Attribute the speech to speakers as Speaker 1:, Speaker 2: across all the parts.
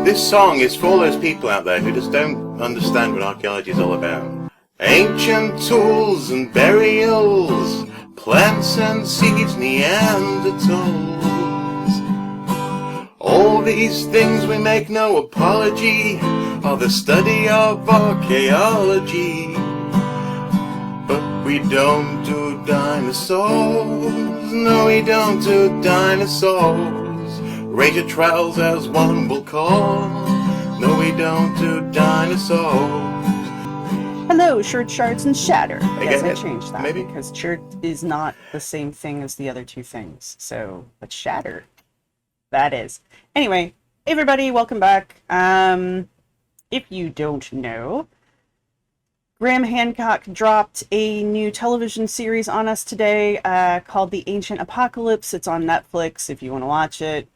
Speaker 1: This song is for all those people out there who just don't understand what archaeology is all about. Ancient tools and burials, plants and seeds, Neanderthals. All these things we make no apology are the study of archaeology. But we don't do dinosaurs, no we don't do dinosaurs. Ranger trials as one will call, no we don't do dinosaurs.
Speaker 2: Hello, Shards, and Shatters. Yes, I
Speaker 1: it?
Speaker 2: changed that
Speaker 1: Maybe?
Speaker 2: because Sherd is not the same thing as the other two things. So, but Shatter, that is. Anyway, hey everybody, welcome back. If you don't know, Graham Hancock dropped a new television series on us today called The Ancient Apocalypse. It's on Netflix if you want to watch it.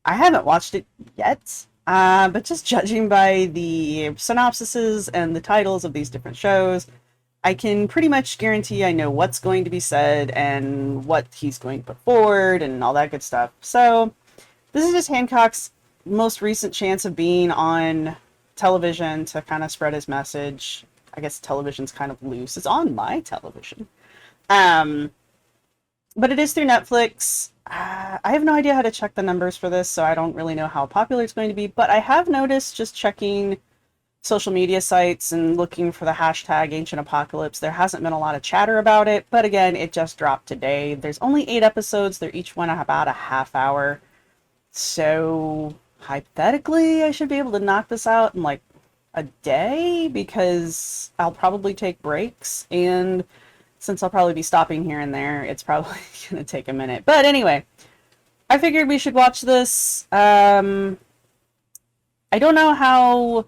Speaker 2: I haven't watched it yet, but just judging by the synopsises and the titles of these different shows, I can pretty much guarantee I know what's going to be said and what he's going to put forward and all that good stuff. So this is just Hancock's most recent chance of being on television to kind of spread his message. I guess television's kind of loose. It's on my television. But it is through Netflix. I have no idea how to check the numbers for this, so I don't really know how popular it's going to be. But I have noticed, just checking social media sites and looking for the hashtag Ancient Apocalypse, there hasn't been a lot of chatter about it. But again, it just dropped today. There's only 8 episodes. They're each one about a half hour. So hypothetically, I should be able to knock this out in like a day, because I'll probably take breaks, and since I'll probably be stopping here and there, it's probably going to take a minute. But anyway, I figured we should watch this. I don't know how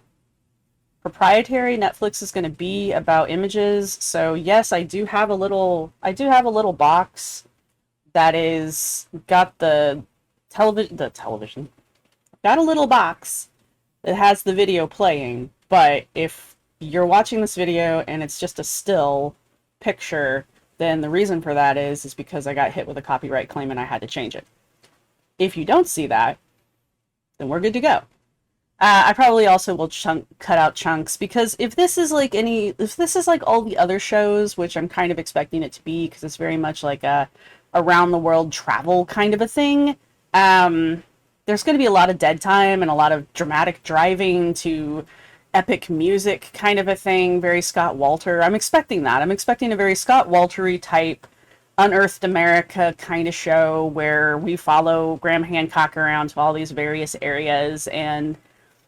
Speaker 2: proprietary Netflix is going to be about images. So yes, I do have a little box that is got the television. Got a little box that has the video playing, but if you're watching this video and it's just a still picture, then the reason for that is because I got hit with a copyright claim and I had to change it. If you don't see that, then we're good to go. I probably also will cut out chunks, because if this is like all the other shows, which I'm kind of expecting it to be, because it's very much like a around the world travel kind of a thing, there's going to be a lot of dead time and a lot of dramatic driving to epic music kind of a thing, very Scott Walter. I'm expecting that. I'm expecting a very Scott Walter-y type Unearthed America kind of show where we follow Graham Hancock around to all these various areas and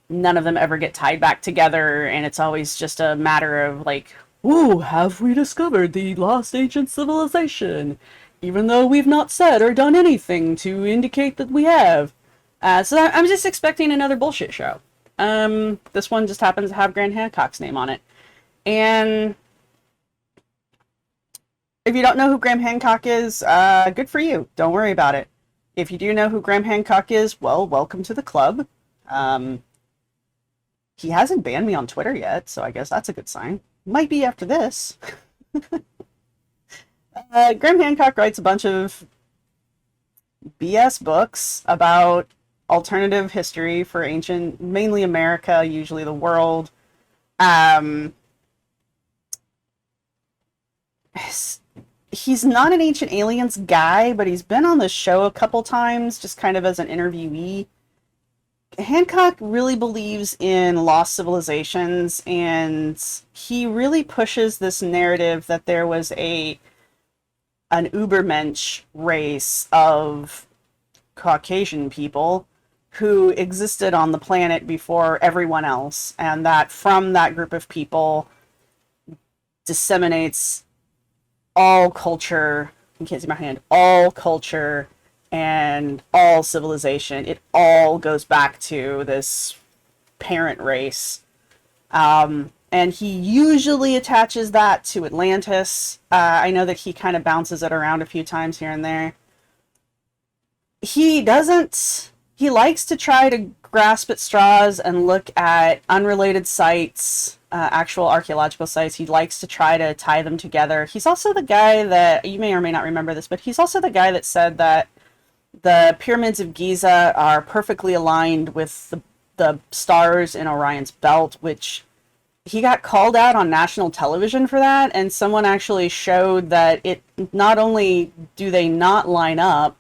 Speaker 2: none of them ever get tied back together, and it's always just a matter of like, ooh, have we discovered the lost ancient civilization? Even though we've not said or done anything to indicate that we have. So I'm just expecting another bullshit show. This one just happens to have Graham Hancock's name on it. And if you don't know who Graham Hancock is, good for you. Don't worry about it. If you do know who Graham Hancock is, well, welcome to the club. He hasn't banned me on Twitter yet, so I guess that's a good sign. Might be after this. Graham Hancock writes a bunch of BS books about alternative history for ancient, mainly America, usually the world. He's not an Ancient Aliens guy, but he's been on the show a couple times, just kind of as an interviewee. Hancock really believes in lost civilizations, and he really pushes this narrative that there was an Ubermensch race of Caucasian people who existed on the planet before everyone else, and that from that group of people disseminates all culture, you can't see my hand, all culture and all civilization. It all goes back to this parent race. And he usually attaches that to Atlantis. I know that he kind of bounces it around a few times here and there. He likes to try to grasp at straws and look at unrelated sites, actual archaeological sites. He likes to try to tie them together. He's also the guy that, you may or may not remember this, but he's also the guy that said that the pyramids of Giza are perfectly aligned with the the stars in Orion's belt, which he got called out on national television for that, and someone actually showed that it not only do they not line up,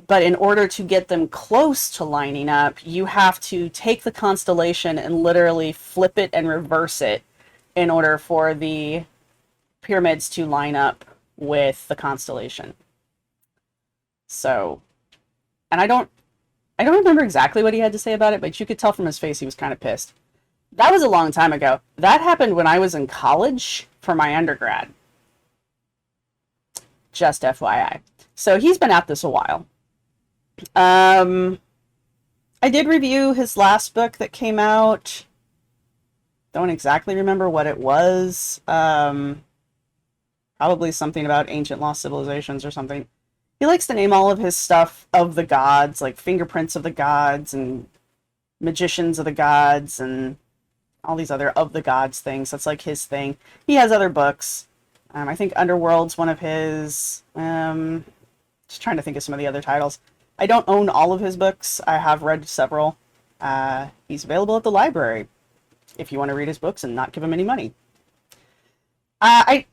Speaker 2: but in order to get them close to lining up, you have to take the constellation and literally flip it and reverse it in order for the pyramids to line up with the constellation. So, and I don't remember exactly what he had to say about it, but you could tell from his face he was kind of pissed. That was a long time ago. That happened when I was in college for my undergrad. Just FYI. So he's been at this a while. I did review his last book that came out. Don't exactly remember what it was. Probably something about ancient lost civilizations or something. He likes to name all of his stuff of the gods, like fingerprints of the gods and magicians of the gods and all these other of the gods things. That's like his thing. He has other books. I think Underworld's one of his. Just trying to think of some of the other titles. I don't own all of his books. I have read several. He's available at the library if you want to read his books and not give him any money. I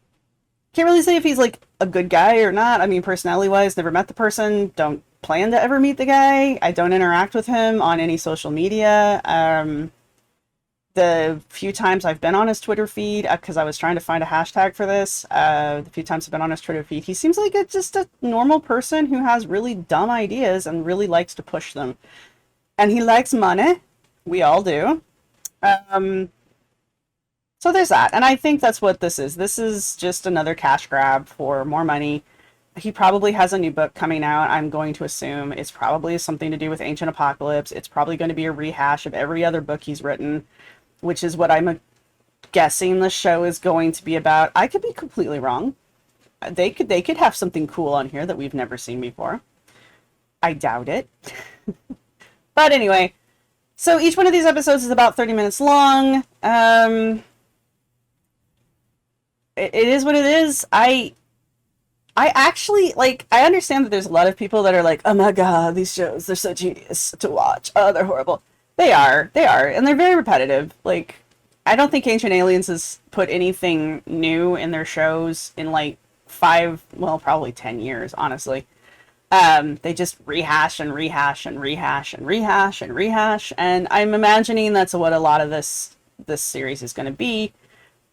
Speaker 2: can't really say if he's like a good guy or not. I mean, personality-wise, never met the person. Don't plan to ever meet the guy. I don't interact with him on any social media. The few times I've been on his Twitter feed, because I was trying to find a hashtag for this, the few times I've been on his Twitter feed, he seems like just a normal person who has really dumb ideas and really likes to push them. And he likes money. We all do. So there's that. And I think that's what this is. This is just another cash grab for more money. He probably has a new book coming out. I'm going to assume it's probably something to do with Ancient Apocalypse. It's probably going to be a rehash of every other book he's written, which is what I'm guessing the show is going to be about. I could be completely wrong. They could have something cool on here that we've never seen before. I doubt it. But anyway, so each one of these episodes is about 30 minutes long. It is what it is. I actually, like, I understand that there's a lot of people that are like, oh my god, these shows, they're so genius to watch. Oh, they're horrible. They are, and they're very repetitive. Like, I don't think Ancient Aliens has put anything new in their shows in, like, probably 10 years, honestly. They just rehash and rehash and rehash and rehash and rehash, and I'm imagining that's what a lot of this series is going to be,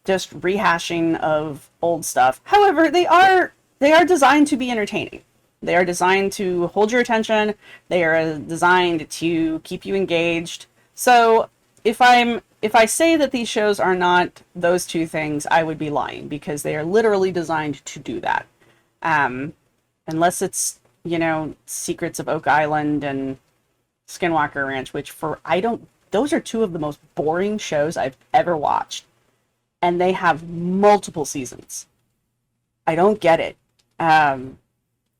Speaker 2: just rehashing of old stuff. However, they are designed to be entertaining. They are designed to hold your attention. They are designed to keep you engaged. So if I say that these shows are not those two things, I would be lying, because they are literally designed to do that. Unless it's, Secrets of Oak Island and Skinwalker Ranch, which those are two of the most boring shows I've ever watched. And they have multiple seasons. I don't get it.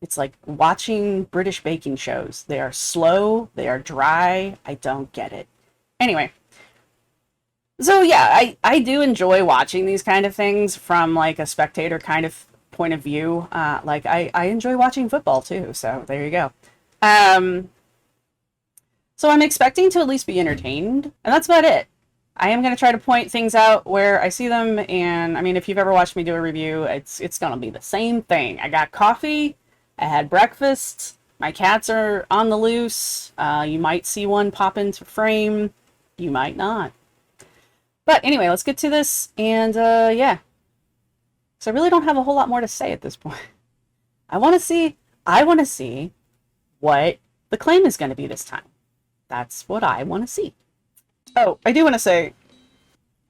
Speaker 2: It's like watching British baking shows. They are slow. They are dry. I don't get it. Anyway. So yeah, I do enjoy watching these kind of things from like a spectator kind of point of view. Like I enjoy watching football too. So there you go. So I'm expecting to at least be entertained. And that's about it. I am going to try to point things out where I see them. And I mean, if you've ever watched me do a review, it's going to be the same thing. I got coffee. I had breakfast. My cats are on the loose. You might see one pop into frame. You might not. But anyway, let's get to this. And yeah. So I really don't have a whole lot more to say at this point. I want to see what the claim is going to be this time. That's what I want to see. Oh, I do want to say,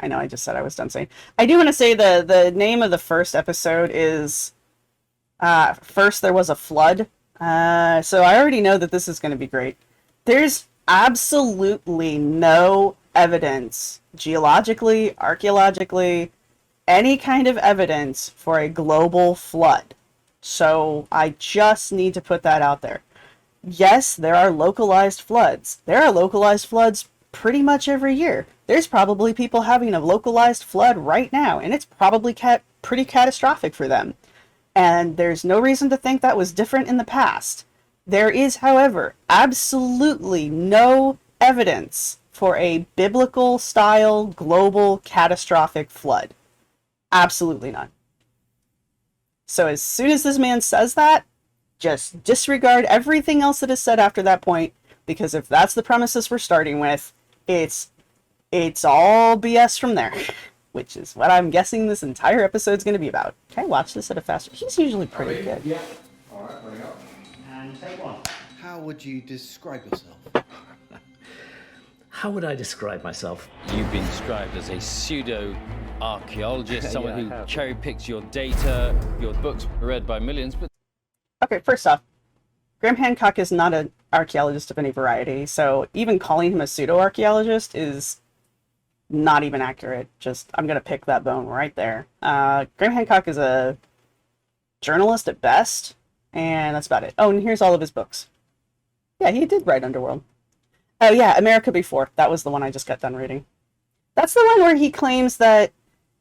Speaker 2: I know I just said I was done saying. I do want to say the name of the first episode is First There Was a Flood. So I already know that this is going to be great. There's absolutely no evidence, geologically, archaeologically, any kind of evidence for a global flood. So I just need to put that out there. Yes, there are localized floods. There are localized floods pretty much every year. There's probably people having a localized flood right now, and it's probably pretty catastrophic for them. And there's no reason to think that was different in the past. There is, however, absolutely no evidence for a biblical-style global catastrophic flood. Absolutely none. So as soon as this man says that, just disregard everything else that is said after that point, because if that's the premises we're starting with, it's all BS from there, which is what I'm guessing this entire episode's going to be about. Can I watch this at a faster? He's usually pretty good.
Speaker 3: Yeah. All right, bring it up.
Speaker 4: And take one.
Speaker 3: How would you describe yourself?
Speaker 4: How would I describe myself?
Speaker 5: You've been described as a pseudo-archaeologist, someone
Speaker 4: Yeah, I
Speaker 5: who
Speaker 4: have.
Speaker 5: cherry-picks your data. Your books are read by millions, but
Speaker 2: Okay, first off, Graham Hancock is not an archaeologist of any variety, so even calling him a pseudo-archaeologist is not even accurate. Just, I'm going to pick that bone right there. Graham Hancock is a journalist at best, and that's about it. Oh, and here's all of his books. Yeah, he did write Underworld. Oh yeah, America Before. That was the one I just got done reading. That's the one where he claims that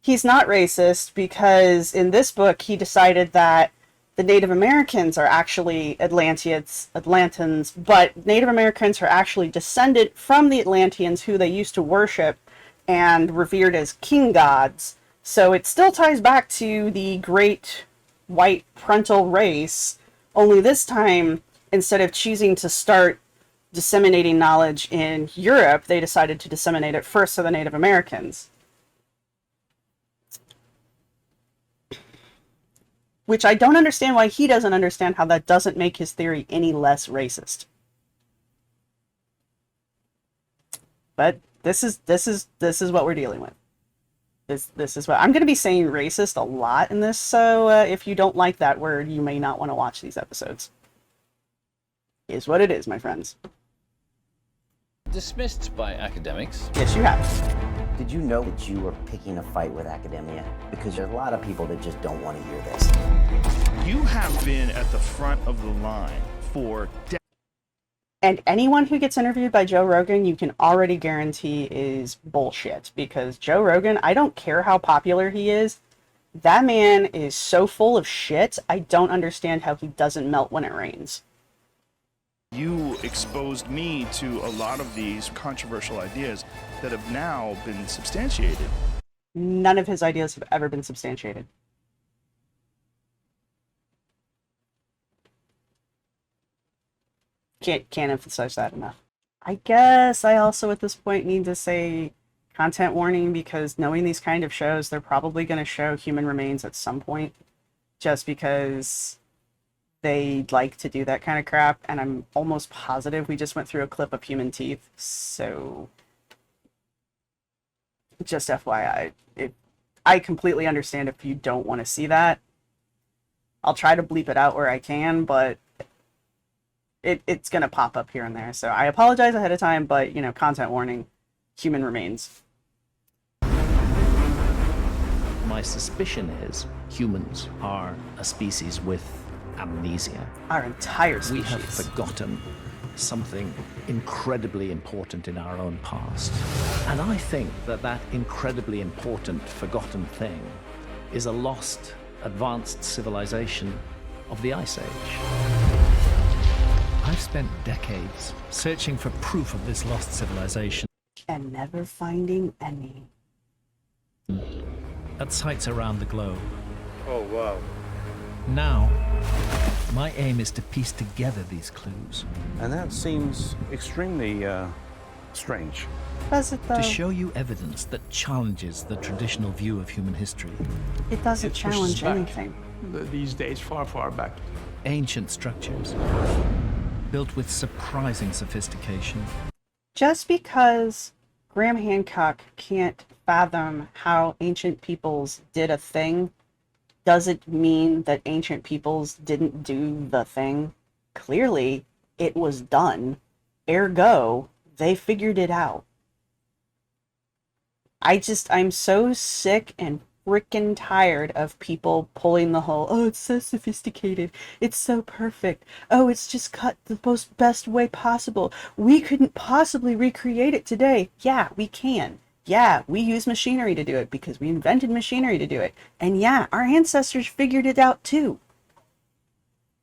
Speaker 2: he's not racist because in this book he decided that the Native Americans are actually Atlantans, but Native Americans are actually descended from the Atlanteans who they used to worship and revered as king gods. So it still ties back to the great white parental race, only this time, instead of choosing to start disseminating knowledge in Europe, they decided to disseminate it first to the Native Americans. Which I don't understand why he doesn't understand how that doesn't make his theory any less racist. But this is what we're dealing with. This is what I'm going to be saying racist a lot in this, so if you don't like that word, you may not want to watch these episodes. Is what it is, my friends.
Speaker 5: dismissed by academics.
Speaker 2: Yes, you have.
Speaker 6: Did you know that you were picking a fight with academia? Because there's a lot of people that just don't want to hear this.
Speaker 7: You have been at the front of the line for
Speaker 2: And anyone who gets interviewed by Joe Rogan, you can already guarantee is bullshit. Because Joe Rogan, I don't care how popular he is, that man is so full of shit, I don't understand how he doesn't melt when it rains.
Speaker 7: You exposed me to a lot of these controversial ideas that have now been substantiated.
Speaker 2: None of his ideas have ever been substantiated. Can't emphasize that enough. I guess I also at this point need to say content warning, because knowing these kind of shows, they're probably going to show human remains at some point, just because they like to do that kind of crap, and I'm almost positive we just went through a clip of human teeth, so just FYI. I completely understand if you don't want to see that. I'll try to bleep it out where I can, but it's going to pop up here and there, so I apologize ahead of time, but, you know, content warning, human remains.
Speaker 4: My suspicion is humans are a species with amnesia.
Speaker 2: Our entire species.
Speaker 4: We have forgotten something incredibly important in our own past. And I think that that incredibly important forgotten thing is a lost, advanced civilization of the Ice Age.
Speaker 8: I've spent decades searching for proof of this lost civilization
Speaker 2: And never finding any.
Speaker 8: at sites around the globe.
Speaker 1: Oh, wow.
Speaker 8: Now, my aim is to piece together these clues
Speaker 9: And that seems extremely strange.
Speaker 2: Does it though?
Speaker 8: to show you evidence that challenges the traditional view of human history.
Speaker 2: It doesn't
Speaker 10: It pushes
Speaker 2: challenge
Speaker 10: back.
Speaker 2: anything.
Speaker 10: These days, far, far back.
Speaker 8: Ancient structures built with surprising sophistication.
Speaker 2: Just because Graham Hancock can't fathom how ancient peoples did a thing doesn't mean that ancient peoples didn't do the thing. Clearly, it was done. Ergo, they figured it out. I'm so sick and freaking tired of people pulling the whole, oh, it's so sophisticated, it's so perfect, oh, it's just cut the most best way possible, we couldn't possibly recreate it today. Yeah, we can. Yeah, we use machinery to do it because we invented machinery to do it. And yeah, our ancestors figured it out too.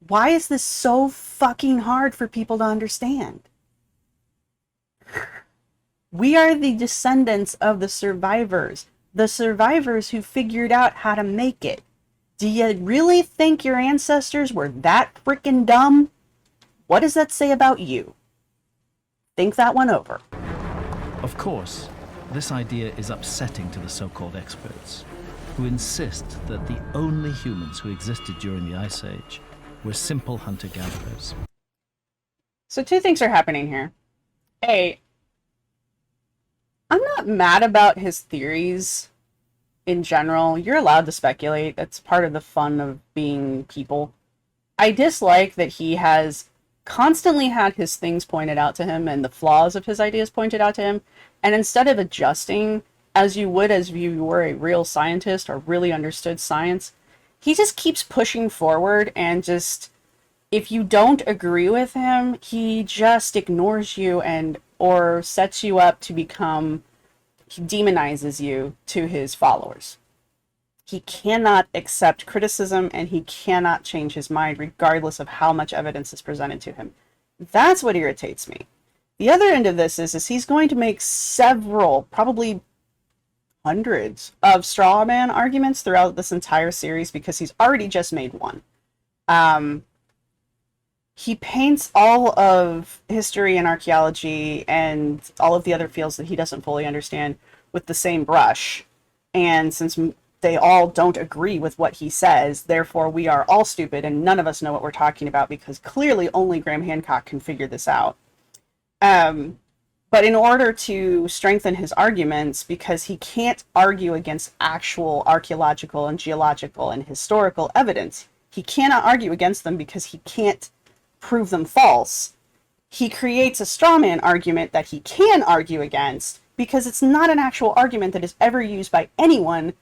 Speaker 2: Why is this so fucking hard for people to understand? We are the descendants of the survivors who figured out how to make it. Do you really think your ancestors were that freaking dumb? What does that say about you? Think that one over.
Speaker 4: Of course, this idea is upsetting to the so-called experts, who insist that the only humans who existed during the Ice Age were simple hunter-gatherers.
Speaker 2: So two things are happening here. A, I'm not mad about his theories in general. You're allowed to speculate. That's part of the fun of being people. I dislike that he has constantly had his things pointed out to him and the flaws of his ideas pointed out to him, and instead of adjusting as you would as if you were a real scientist or really understood science, he just keeps pushing forward, and just, if you don't agree with him, he just ignores you and or sets you up to become, he demonizes you to his followers. He cannot accept criticism, and he cannot change his mind regardless of how much evidence is presented to him. That's what irritates me. The other end of this is he's going to make several, probably hundreds of straw man arguments throughout this entire series, because he's already just made one. He paints all of history and archaeology and all of the other fields that he doesn't fully understand with the same brush. And since they all don't agree with what he says, therefore we are all stupid and none of us know what we're talking about, because clearly only Graham Hancock can figure this out. But in order to strengthen his arguments, because he can't argue against actual archaeological and geological and historical evidence, he cannot argue against them because he can't prove them false, he creates a straw man argument that he can argue against, because it's not an actual argument that is ever used by anyone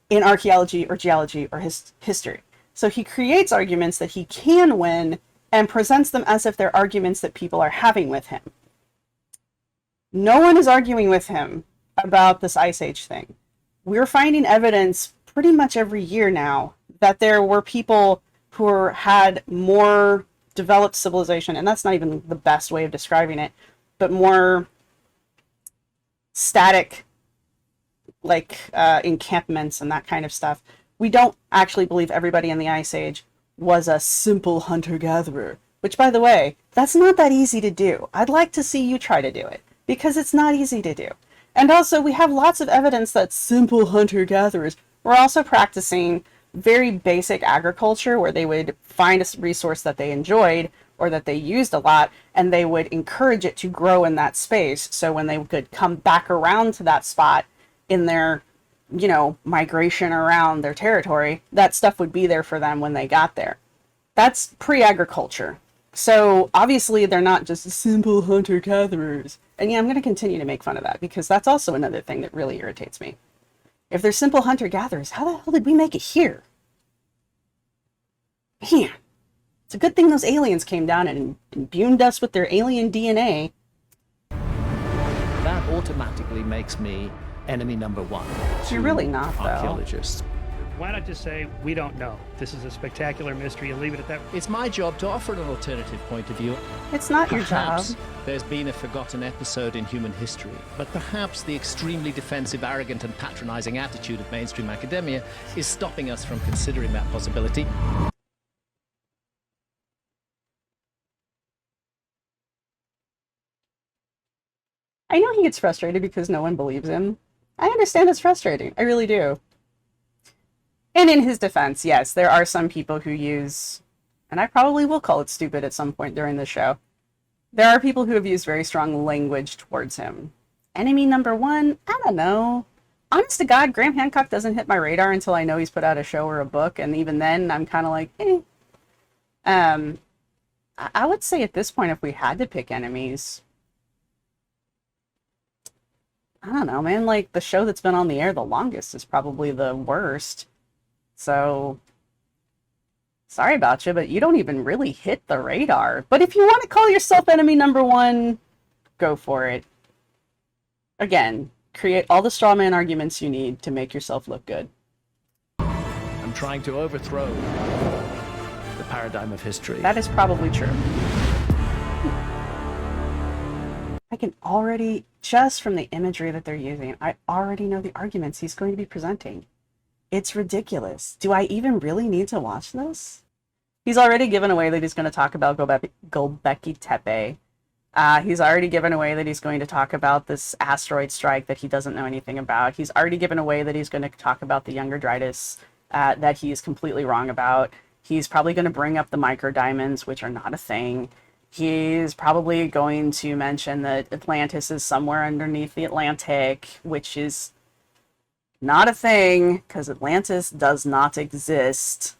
Speaker 2: in archaeology or geology or history. So he creates arguments that he can win and presents them as if they're arguments that people are having with him. No one is arguing with him about this Ice Age thing. We're finding evidence pretty much every year now that there were people who had more developed civilization, and that's not even the best way of describing it, but more static, like encampments and that kind of stuff. We don't actually believe everybody in the Ice Age was a simple hunter-gatherer, which, by the way, that's not that easy to do. I'd like to see you try to do it, because it's not easy to do. And also, we have lots of evidence that simple hunter-gatherers were also practicing very basic agriculture, where they would find a resource that they enjoyed or that they used a lot, and they would encourage it to grow in that space. So when they could come back around to that spot in their, you know, migration around their territory, that stuff would be there for them when they got there. That's pre-agriculture. So obviously they're not just simple hunter-gatherers. And yeah, I'm going to continue to make fun of that, because that's also another thing that really irritates me. If they're simple hunter-gatherers, how the hell did we make it here? Man, it's a good thing those aliens came down and imbued us with their alien DNA.
Speaker 4: That automatically makes me enemy number one.
Speaker 2: You're really not, though.
Speaker 4: Archaeologists.
Speaker 10: Why not just say, we don't know? This is a spectacular mystery, and leave it at that.
Speaker 8: It's my job to offer an alternative point of view.
Speaker 2: It's not your job.
Speaker 8: Perhaps there's been a forgotten episode in human history, but perhaps the extremely defensive, arrogant, and patronizing attitude of mainstream academia is stopping us from considering that possibility.
Speaker 2: I know he gets frustrated because no one believes him. I understand it's frustrating. I really do. And in his defense, yes, there are some people who use, and I probably will call it stupid at some point during the show, there are people who have used very strong language towards him. Enemy number one? I don't know. Honest to God, Graham Hancock doesn't hit my radar until I know he's put out a show or a book, and even then, I'm kind of like, eh. I would say at this point, if we had to pick enemies, I don't know, man, like, the show that's been on the air the longest is probably the worst. So, sorry about you, but you don't even really hit the radar. But if you want to call yourself enemy number one, go for it. Again, create all the straw man arguments you need to make yourself look good.
Speaker 4: I'm trying to overthrow the paradigm of history.
Speaker 2: That is probably true. I can already just from the imagery that they're using, I already know the arguments he's going to be presenting. It's ridiculous. Do I even really need to watch this? He's already given away that he's going to talk about Gobekli Tepe. He's already given away that he's going to talk about this asteroid strike that he doesn't know anything about. He's already given away that he's going to talk about the Younger Dritus that he is completely wrong about. He's probably going to bring up the microdiamonds, which are not a thing. He's probably going to mention that Atlantis is somewhere underneath the Atlantic, which is not a thing, because Atlantis does not exist.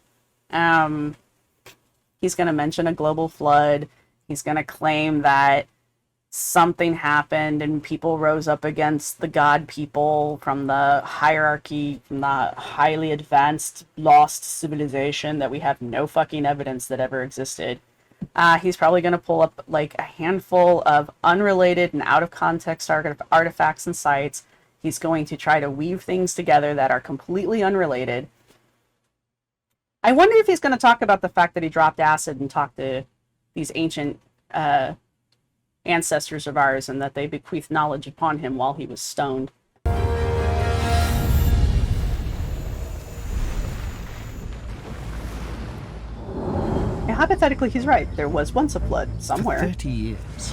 Speaker 2: He's going to mention a global flood. He's going to claim that something happened and people rose up against the god people from the hierarchy, from the highly advanced lost civilization that we have no fucking evidence that ever existed. He's probably going to pull up like a handful of unrelated and out of context artifacts and sites. He's going to try to weave things together that are completely unrelated. I wonder if he's going to talk about the fact that he dropped acid and talked to these ancient ancestors of ours and that they bequeathed knowledge upon him while he was stoned. And hypothetically, he's right. There was once a flood somewhere.
Speaker 4: For 30 years,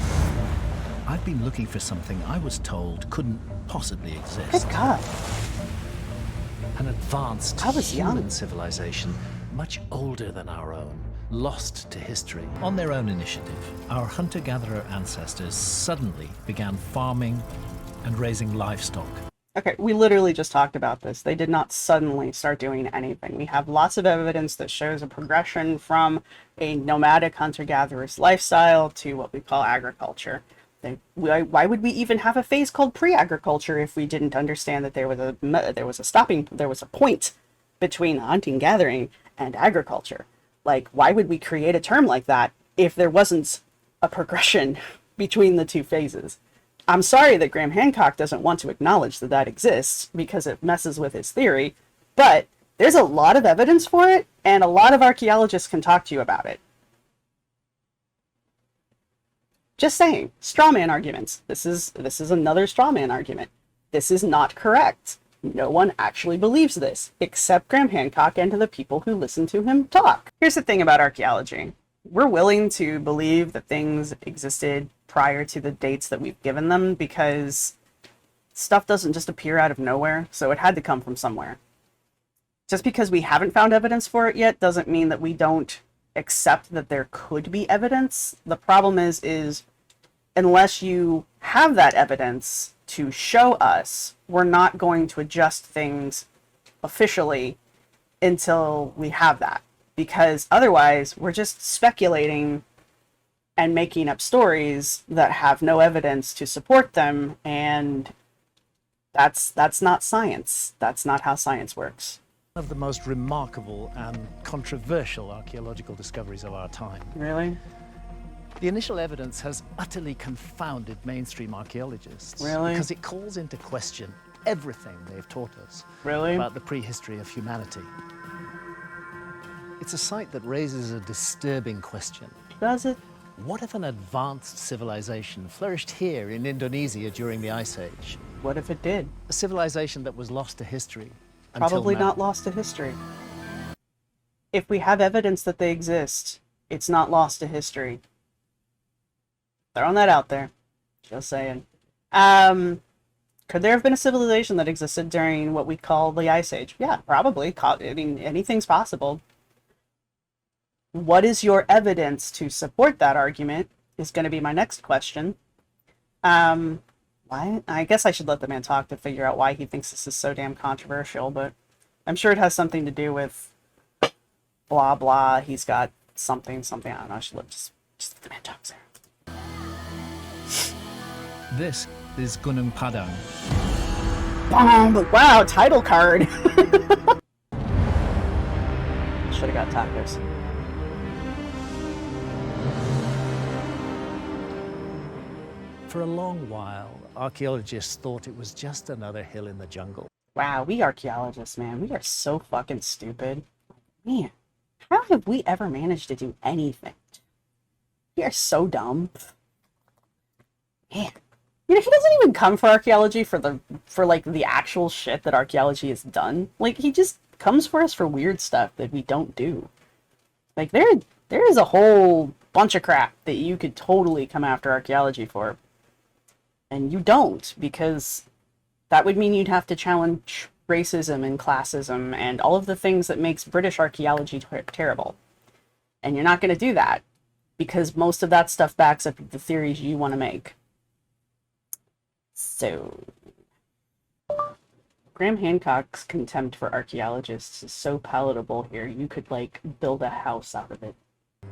Speaker 4: I've been looking for something I was told couldn't possibly exist.
Speaker 2: Good God.
Speaker 4: An advanced
Speaker 2: young.
Speaker 4: human civilization, much older than our own, lost to history. On their own initiative, our hunter-gatherer ancestors suddenly began farming and raising livestock.
Speaker 2: Okay, we literally just talked about this. They did not suddenly start doing anything. We have lots of evidence that shows a progression from a nomadic hunter-gatherer's lifestyle to what we call agriculture. Why would we even have a phase called pre-agriculture if we didn't understand that there was a point between hunting, gathering, and agriculture? Like, why would we create a term like that if there wasn't a progression between the two phases? I'm sorry that Graham Hancock doesn't want to acknowledge that that exists because it messes with his theory, but there's a lot of evidence for it, and a lot of archaeologists can talk to you about it. Just saying, straw man arguments. This is another straw man argument. This is not correct. No one actually believes this, except Graham Hancock and the people who listen to him talk. Here's the thing about archaeology. We're willing to believe that things existed prior to the dates that we've given them because stuff doesn't just appear out of nowhere, so it had to come from somewhere. Just because we haven't found evidence for it yet doesn't mean that we don't accept that there could be evidence. The problem is unless you have that evidence to show us, we're not going to adjust things officially until we have that. Because otherwise, we're just speculating and making up stories that have no evidence to support them, and that's not science. That's not how science works.
Speaker 8: One of the most remarkable and controversial archaeological discoveries of our time.
Speaker 2: Really?
Speaker 8: The initial evidence has utterly confounded mainstream archaeologists.
Speaker 2: Really?
Speaker 8: Because it calls into question everything they've taught us
Speaker 2: Really?
Speaker 8: about the prehistory of humanity. It's a site that raises a disturbing question.
Speaker 2: Does it?
Speaker 8: What if an advanced civilization flourished here in Indonesia during the Ice Age?
Speaker 2: What if it did?
Speaker 8: A civilization that was lost to history.
Speaker 2: Probably not lost to history. If we have evidence that they exist, it's not lost to history. Throwing that out there. Just saying. Could there have been a civilization that existed during what we call the Ice Age? Yeah, probably. I mean, anything's possible. What is your evidence to support that argument is going to be my next question. I guess I should let the man talk to figure out why he thinks this is so damn controversial, but I'm sure it has something to do with blah blah. He's got something. I don't know. I should just let the man talk, sir.
Speaker 4: This is Gunung Padang.
Speaker 2: Wow, title card. Should have got tacos.
Speaker 8: For a long while, archaeologists thought it was just another hill in the jungle.
Speaker 2: Wow, we archaeologists, man, we are so fucking stupid. Man, how have we ever managed to do anything? We are so dumb. Man, You know, he doesn't even come for archaeology for like the actual shit that archaeology has done. Like, he just comes for us for weird stuff that we don't do. Like, there is a whole bunch of crap that you could totally come after archaeology for. And you don't, because that would mean you'd have to challenge racism and classism and all of the things that makes British archaeology terrible. And you're not going to do that, because most of that stuff backs up the theories you want to make. So, Graham Hancock's contempt for archaeologists is so palatable here, you could, like, build a house out of it.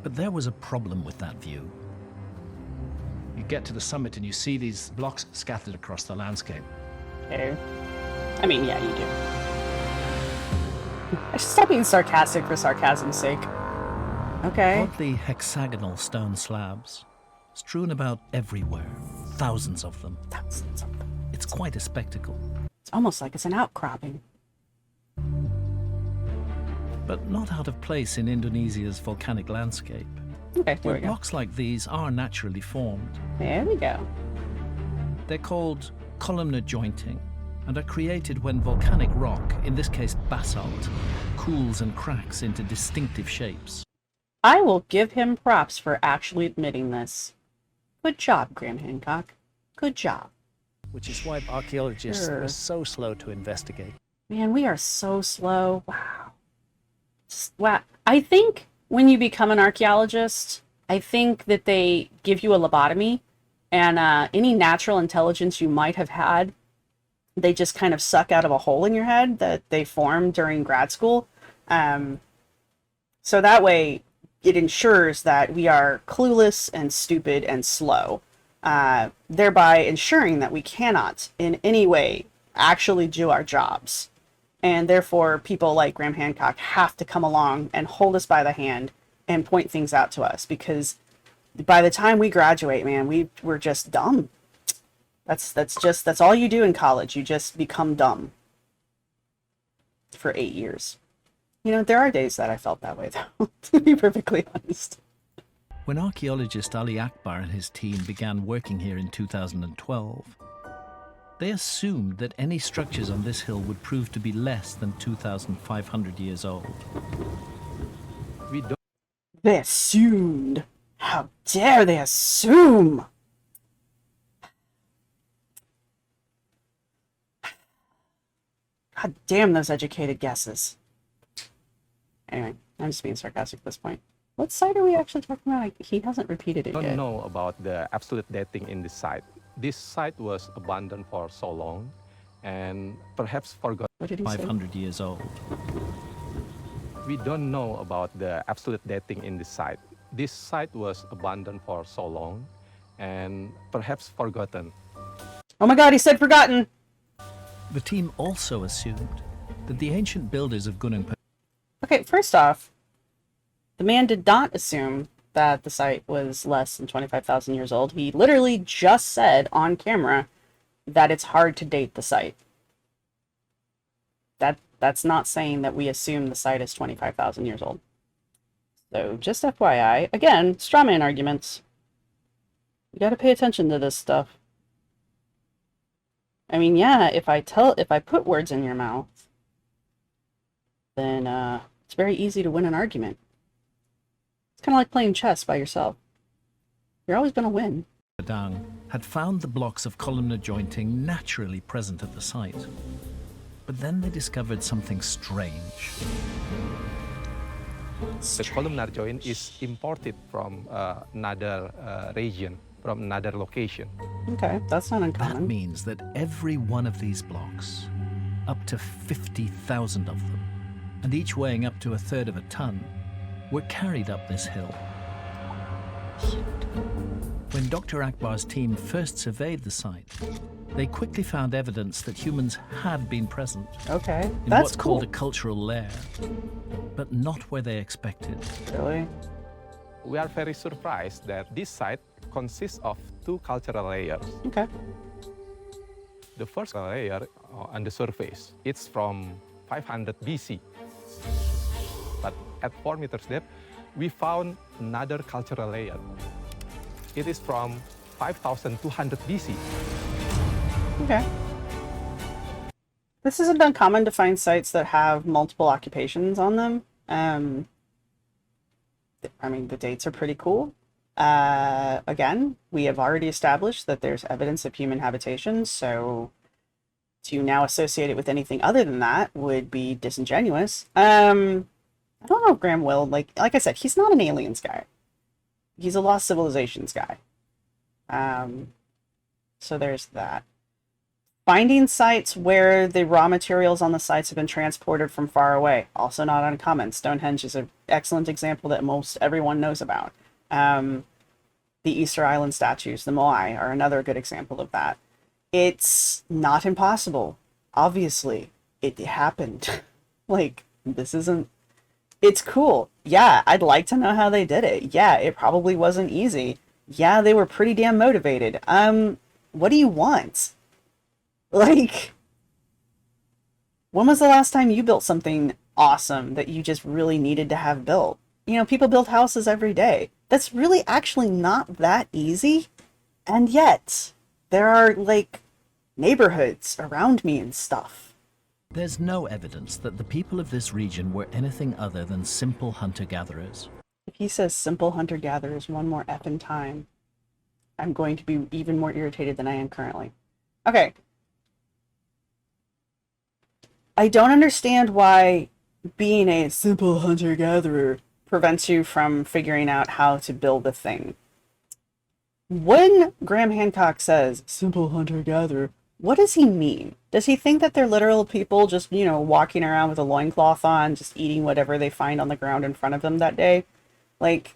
Speaker 4: But there was a problem with that view. You get to the summit and you see these blocks scattered across the landscape.
Speaker 2: Okay. I mean, yeah, you do. I should stop being sarcastic for sarcasm's sake. Okay.
Speaker 4: Oddly hexagonal stone slabs, strewn about everywhere, thousands of them.
Speaker 2: Thousands of them.
Speaker 4: It's quite a spectacle.
Speaker 2: It's almost like it's an outcropping.
Speaker 4: But not out of place in Indonesia's volcanic landscape,
Speaker 2: Okay, here
Speaker 4: where
Speaker 2: we go.
Speaker 4: blocks like these are naturally formed.
Speaker 2: There we go.
Speaker 4: They're called columnar jointing and are created when volcanic rock, in this case basalt, cools and cracks into distinctive shapes.
Speaker 2: I will give him props for actually admitting this. Good job, Graham Hancock. Good job.
Speaker 8: Which is why archaeologists
Speaker 2: Sure.
Speaker 8: are so slow to investigate.
Speaker 2: Man, we are so slow. Wow. Just, wow. I think when you become an archaeologist, I think that they give you a lobotomy, and any natural intelligence you might have had, they just kind of suck out of a hole in your head that they formed during grad school. So that way, it ensures that we are clueless and stupid and slow, thereby ensuring that we cannot in any way actually do our jobs. And therefore, people like Graham Hancock have to come along and hold us by the hand and point things out to us, because by the time we graduate, man, we're just dumb. That's all you do in college. You just become dumb for 8 years. You know, there are days that I felt that way, though, to be perfectly honest.
Speaker 4: When archaeologist Ali Akbar and his team began working here in 2012, they assumed that any structures on this hill would prove to be less than 2,500 years old.
Speaker 2: They assumed. How dare they assume? God damn those educated guesses. Anyway, I'm just being sarcastic at this point. What site are we actually talking about? He hasn't repeated it
Speaker 11: I
Speaker 2: yet.
Speaker 11: don't know about the absolute dating in this site. This site was abandoned for so long and perhaps forgotten.
Speaker 2: What did he say?
Speaker 4: 500 years old.
Speaker 11: We don't know about the absolute dating in this site. This site was abandoned for so long and perhaps forgotten.
Speaker 2: Oh my god, he said forgotten!
Speaker 4: The team also assumed that the ancient builders of Gunung Putih.
Speaker 2: Okay, first off, the man did not assume that the site was less than 25,000 years old. He literally just said on camera that it's hard to date the site. That's not saying that we assume the site is 25,000 years old. So just FYI, again, straw man arguments. You gotta pay attention to this stuff. I mean, yeah, if I put words in your mouth, then it's very easy to win an argument. It's kind of like playing chess by yourself. You're always going to win.
Speaker 4: Padang had found the blocks of columnar jointing naturally present at the site. But then they discovered something strange.
Speaker 11: The columnar joint is imported from another region, from another location.
Speaker 2: Okay, that's not uncommon.
Speaker 4: That means that every one of these blocks, up to 50,000 of them, and each weighing up to 1/3 of a ton, were carried up this hill. When Dr. Akbar's team first surveyed the site, they quickly found evidence that humans had been present.
Speaker 2: Okay,
Speaker 4: in
Speaker 2: that's
Speaker 4: what's
Speaker 2: cool.
Speaker 4: called a cultural lair, but not where they expected.
Speaker 2: Really?
Speaker 11: We are very surprised that this site consists of two cultural layers.
Speaker 2: Okay.
Speaker 11: The first layer on the surface, it's from 500 BC. But at 4 meters depth, we found another cultural layer. It is from 5,200 BC.
Speaker 2: Okay. This isn't uncommon to find sites that have multiple occupations on them. I mean, the dates are pretty cool. Again, we have already established that there's evidence of human habitation, so to now associate it with anything other than that would be disingenuous. I don't know if Graham will. Like I said, he's not an aliens guy. He's a lost civilizations guy. So there's that. Finding sites where the raw materials on the sites have been transported from far away. Also not uncommon. Stonehenge is an excellent example that most everyone knows about. The Easter Island statues, the Moai, are another good example of that. It's not impossible. Obviously, it happened. Like, this isn't... It's cool. Yeah, I'd like to know how they did it. Yeah, it probably wasn't easy. Yeah, they were pretty damn motivated. What do you want? Like, when was the last time you built something awesome that you just really needed to have built? You know, people build houses every day. That's really actually not that easy. And yet, there are, like, neighborhoods around me and stuff.
Speaker 4: There's no evidence that the people of this region were anything other than simple hunter-gatherers.
Speaker 2: If he says simple hunter-gatherers one more effing time, I'm going to be even more irritated than I am currently. Okay. I don't understand why being a simple hunter-gatherer prevents you from figuring out how to build a thing. When Graham Hancock says simple hunter-gatherer, what does he mean? Does he think that they're literal people just, you know, walking around with a loincloth on, just eating whatever they find on the ground in front of them that day? Like,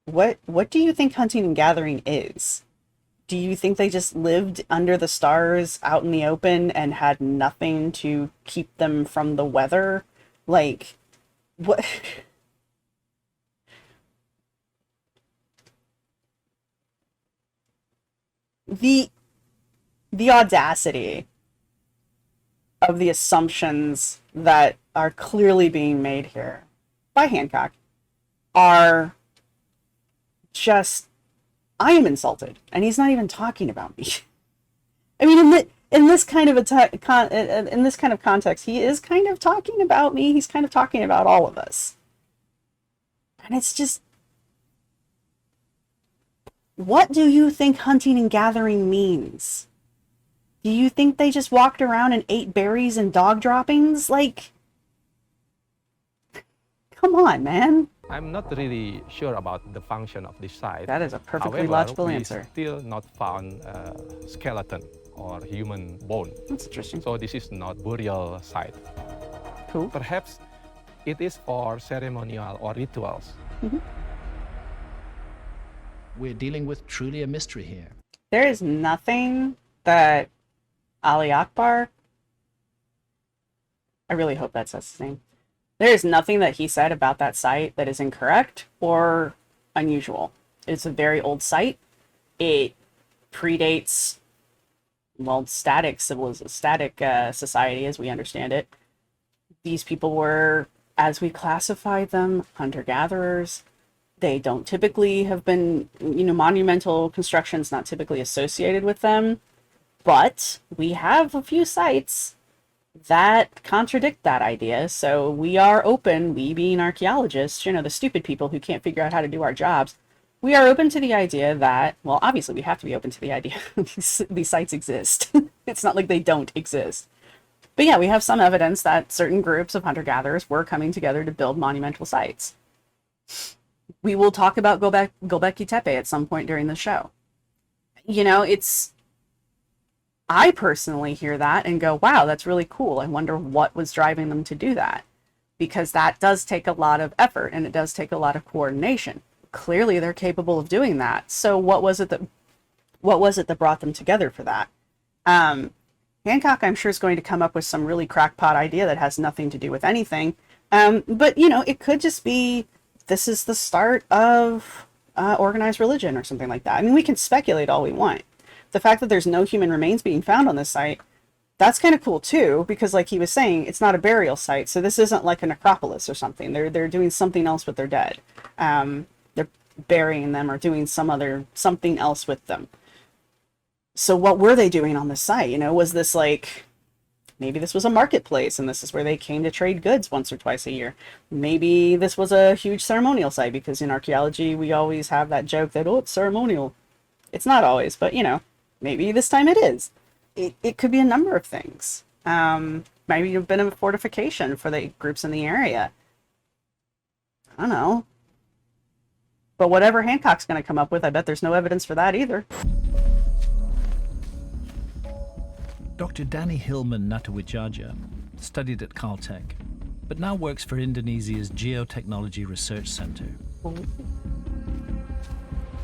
Speaker 2: what do you think hunting and gathering is? Do you think they just lived under the stars out in the open and had nothing to keep them from the weather? Like, what? The audacity of the assumptions that are clearly being made here by Hancock are just... I am insulted, and he's not even talking about me. I mean, in this kind of in this kind of context, he is kind of talking about me. He's kind of talking about all of us, and it's just, what do you think hunting and gathering means? Do you think they just walked around and ate berries and dog droppings? Like, come on, man.
Speaker 11: I'm not really sure about the function of this site.
Speaker 2: That is a perfectly
Speaker 11: However,
Speaker 2: logical
Speaker 11: we
Speaker 2: answer.
Speaker 11: Still not found skeleton or human bone.
Speaker 2: That's interesting.
Speaker 11: So this is not burial site.
Speaker 2: Cool.
Speaker 11: Perhaps it is for ceremonial or rituals.
Speaker 2: Mm-hmm.
Speaker 4: We're dealing with truly a mystery here.
Speaker 2: There is nothing that Ali Akbar, I really hope that's his name. There is nothing that he said about that site that is incorrect or unusual. It's a very old site. It predates, well, static society as we understand it. These people were, as we classified them, hunter-gatherers. They don't typically have been, you know, monumental constructions not typically associated with them. But we have a few sites that contradict that idea. So we are open, we being archaeologists, you know, the stupid people who can't figure out how to do our jobs, we are open to the idea that, well, obviously we have to be open to the idea these sites exist. It's not like they don't exist. But yeah, we have some evidence that certain groups of hunter-gatherers were coming together to build monumental sites. We will talk about Gobekli Tepe at some point during the show. You know, it's... I personally hear that and go, wow, that's really cool. I wonder what was driving them to do that. Because that does take a lot of effort and it does take a lot of coordination. Clearly they're capable of doing that. So what was it that brought them together for that? Hancock, I'm sure, is going to come up with some really crackpot idea that has nothing to do with anything. But, you know, it could just be, this is the start of organized religion or something like that. I mean, we can speculate all we want. The fact that there's no human remains being found on this site, that's kind of cool too, because like he was saying, it's not a burial site, so this isn't like a necropolis or something. They're doing something else with their dead. They're burying them or doing something else with them. So what were they doing on the site? You know, was this like, maybe this was a marketplace and this is where they came to trade goods once or twice a year. Maybe this was a huge ceremonial site, because in archaeology we always have that joke that, oh, it's ceremonial. It's not always, but you know, maybe this time it is. It could be a number of things. Maybe you've been a fortification for the groups in the area. I don't know. But whatever Hancock's going to come up with, I bet there's no evidence for that either.
Speaker 4: Dr. Danny Hillman Natawijaja studied at Caltech, but now works for Indonesia's Geotechnology Research Center.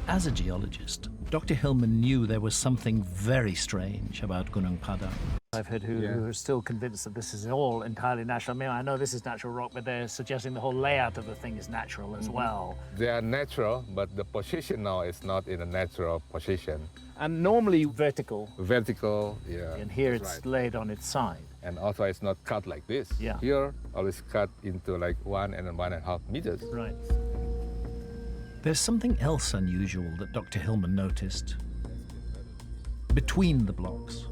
Speaker 4: As a geologist, Dr. Hillman knew there was something very strange about Gunung Padang.
Speaker 8: I've heard who are still convinced that this is all entirely natural. I mean, I know this is natural rock, but they're suggesting the whole layout of the thing is natural as well.
Speaker 11: They are natural, but the position now is not in a natural position.
Speaker 8: And normally vertical.
Speaker 11: Vertical, yeah.
Speaker 8: And here it's laid on its side.
Speaker 11: And also it's not cut like this.
Speaker 8: Yeah.
Speaker 11: Here, always cut into like 1 and 1.5 meters.
Speaker 8: Right.
Speaker 4: There's something else unusual that Dr. Hillman noticed. Between the blocks.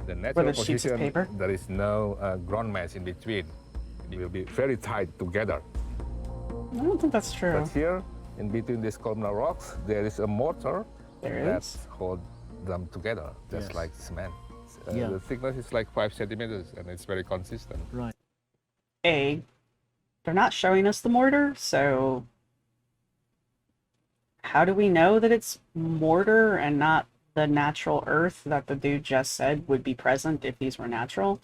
Speaker 11: The natural
Speaker 2: the sheets of
Speaker 11: position,
Speaker 2: paper?
Speaker 11: there is no ground mass in between. It will be very tight together.
Speaker 2: I don't think that's true.
Speaker 11: But here, in between these columnar rocks, there is a mortar that holds them together, just like cement. The thickness is like 5 centimeters, and it's very consistent.
Speaker 8: Right.
Speaker 2: They're not showing us the mortar, so how do we know that it's mortar and not the natural earth that the dude just said would be present if these were natural?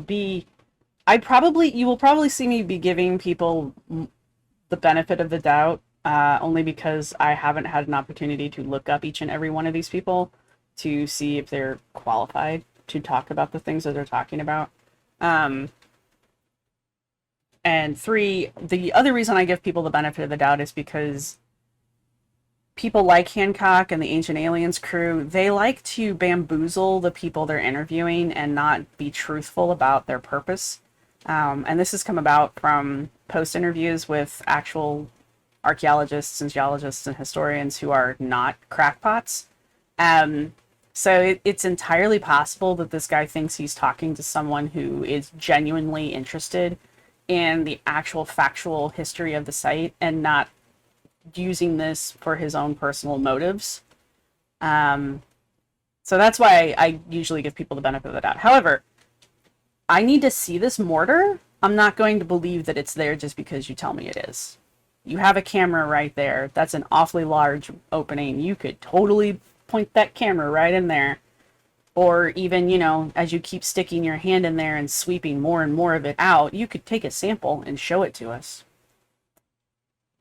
Speaker 2: You will probably see me be giving people the benefit of the doubt, only because I haven't had an opportunity to look up each and every one of these people to see if they're qualified to talk about the things that they're talking about. And 3, the other reason I give people the benefit of the doubt is because people like Hancock and the Ancient Aliens crew, they like to bamboozle the people they're interviewing and not be truthful about their purpose. And this has come about from post-interviews with actual archaeologists and geologists and historians who are not crackpots. So it's entirely possible that this guy thinks he's talking to someone who is genuinely interested in the actual factual history of the site and not using this for his own personal motives. So that's why I usually give people the benefit of the doubt. However, I need to see this mortar. I'm not going to believe that it's there just because you tell me it is. You have a camera right there. That's an awfully large opening. You could totally point that camera right in there. Or even, you know, as you keep sticking your hand in there and sweeping more and more of it out, you could take a sample and show it to us.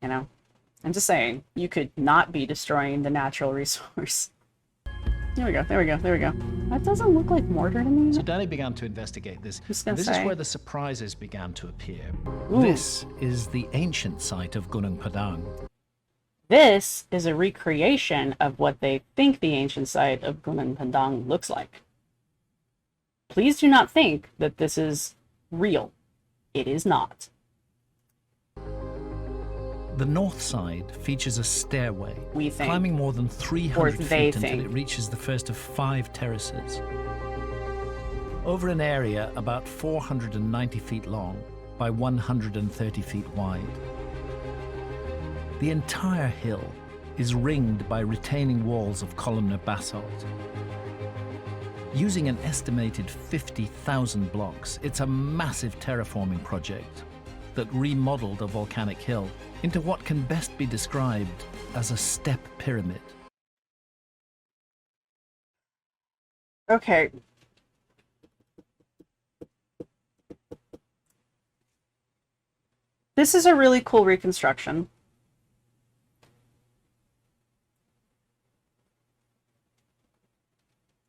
Speaker 2: You know? I'm just saying, you could not be destroying the natural resource. There we go, there we go, there we go. That doesn't look like mortar to me.
Speaker 4: So Danny began to investigate this. This is where the surprises began to appear.
Speaker 2: Ooh.
Speaker 4: This is the ancient site of Gunung Padang.
Speaker 2: This is a recreation of what they think the ancient site of Gunung Padang looks like. Please do not think that this is real. It is not.
Speaker 4: The north side features a stairway,
Speaker 2: we think,
Speaker 4: climbing more than 300 feet until it reaches the first of 5 terraces. Over an area about 490 feet long by 130 feet wide. The entire hill is ringed by retaining walls of columnar basalt. Using an estimated 50,000 blocks, it's a massive terraforming project that remodeled a volcanic hill into what can best be described as a step pyramid.
Speaker 2: Okay. This is a really cool reconstruction.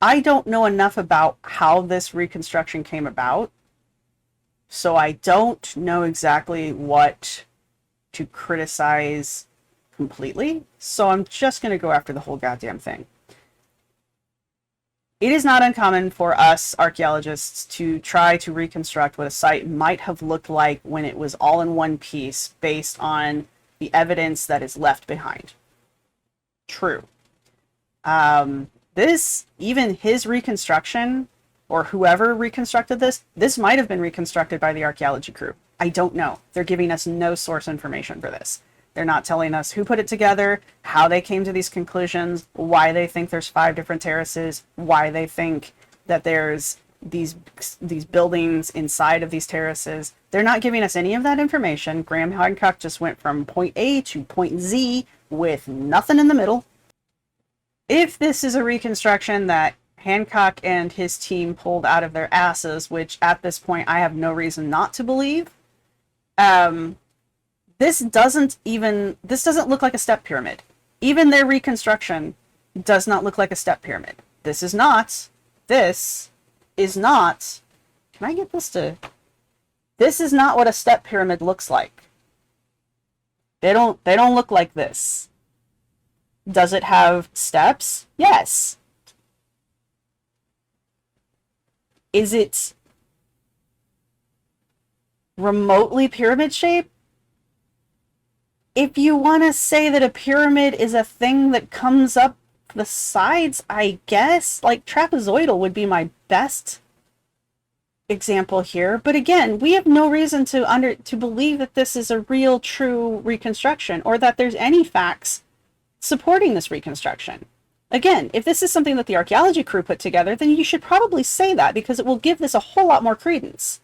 Speaker 2: I don't know enough about how this reconstruction came about, so I don't know exactly what to criticize completely, so I'm just going to go after the whole goddamn thing. It is not uncommon for us archaeologists to try to reconstruct what a site might have looked like when it was all in one piece based on the evidence that is left behind. True. Even his reconstruction, or whoever reconstructed this might have been reconstructed by the archaeology crew. I don't know. They're giving us no source information for this. They're not telling us who put it together, how they came to these conclusions, why they think there's 5 different terraces, why they think that there's these buildings inside of these terraces. They're not giving us any of that information. Graham Hancock just went from point A to point Z with nothing in the middle. If this is a reconstruction that Hancock and his team pulled out of their asses, which at this point I have no reason not to believe, this doesn't look like a step pyramid. Even their reconstruction does not look like a step pyramid. This is not, can I get this to, this is not what a step pyramid looks like. They don't look like this. Does it have steps? Yes. Is it remotely pyramid shaped? If you want to say that a pyramid is a thing that comes up the sides, I guess, like trapezoidal would be my best example here. But again, we have no reason to believe that this is a real, true reconstruction, or that there's any facts supporting this reconstruction. Again, if this is something that the archaeology crew put together, then you should probably say that, because it will give this a whole lot more credence.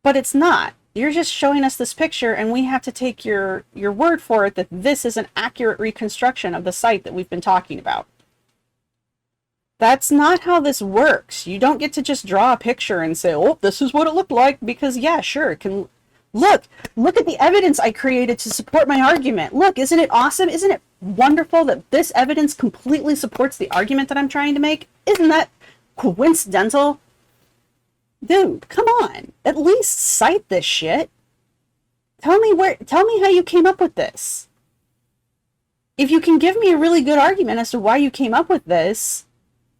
Speaker 2: But it's not. You're just showing us this picture, and we have to take your word for it that this is an accurate reconstruction of the site that we've been talking about. That's not how this works. You don't get to just draw a picture and say, oh, this is what it looked like, because yeah, sure, it can look at the evidence I created to support my argument. Look, isn't it awesome? Isn't it wonderful that this evidence completely supports the argument that I'm trying to make? Isn't that coincidental? Dude, come on. At least cite this shit. Tell me how you came up with this. If you can give me a really good argument as to why you came up with this,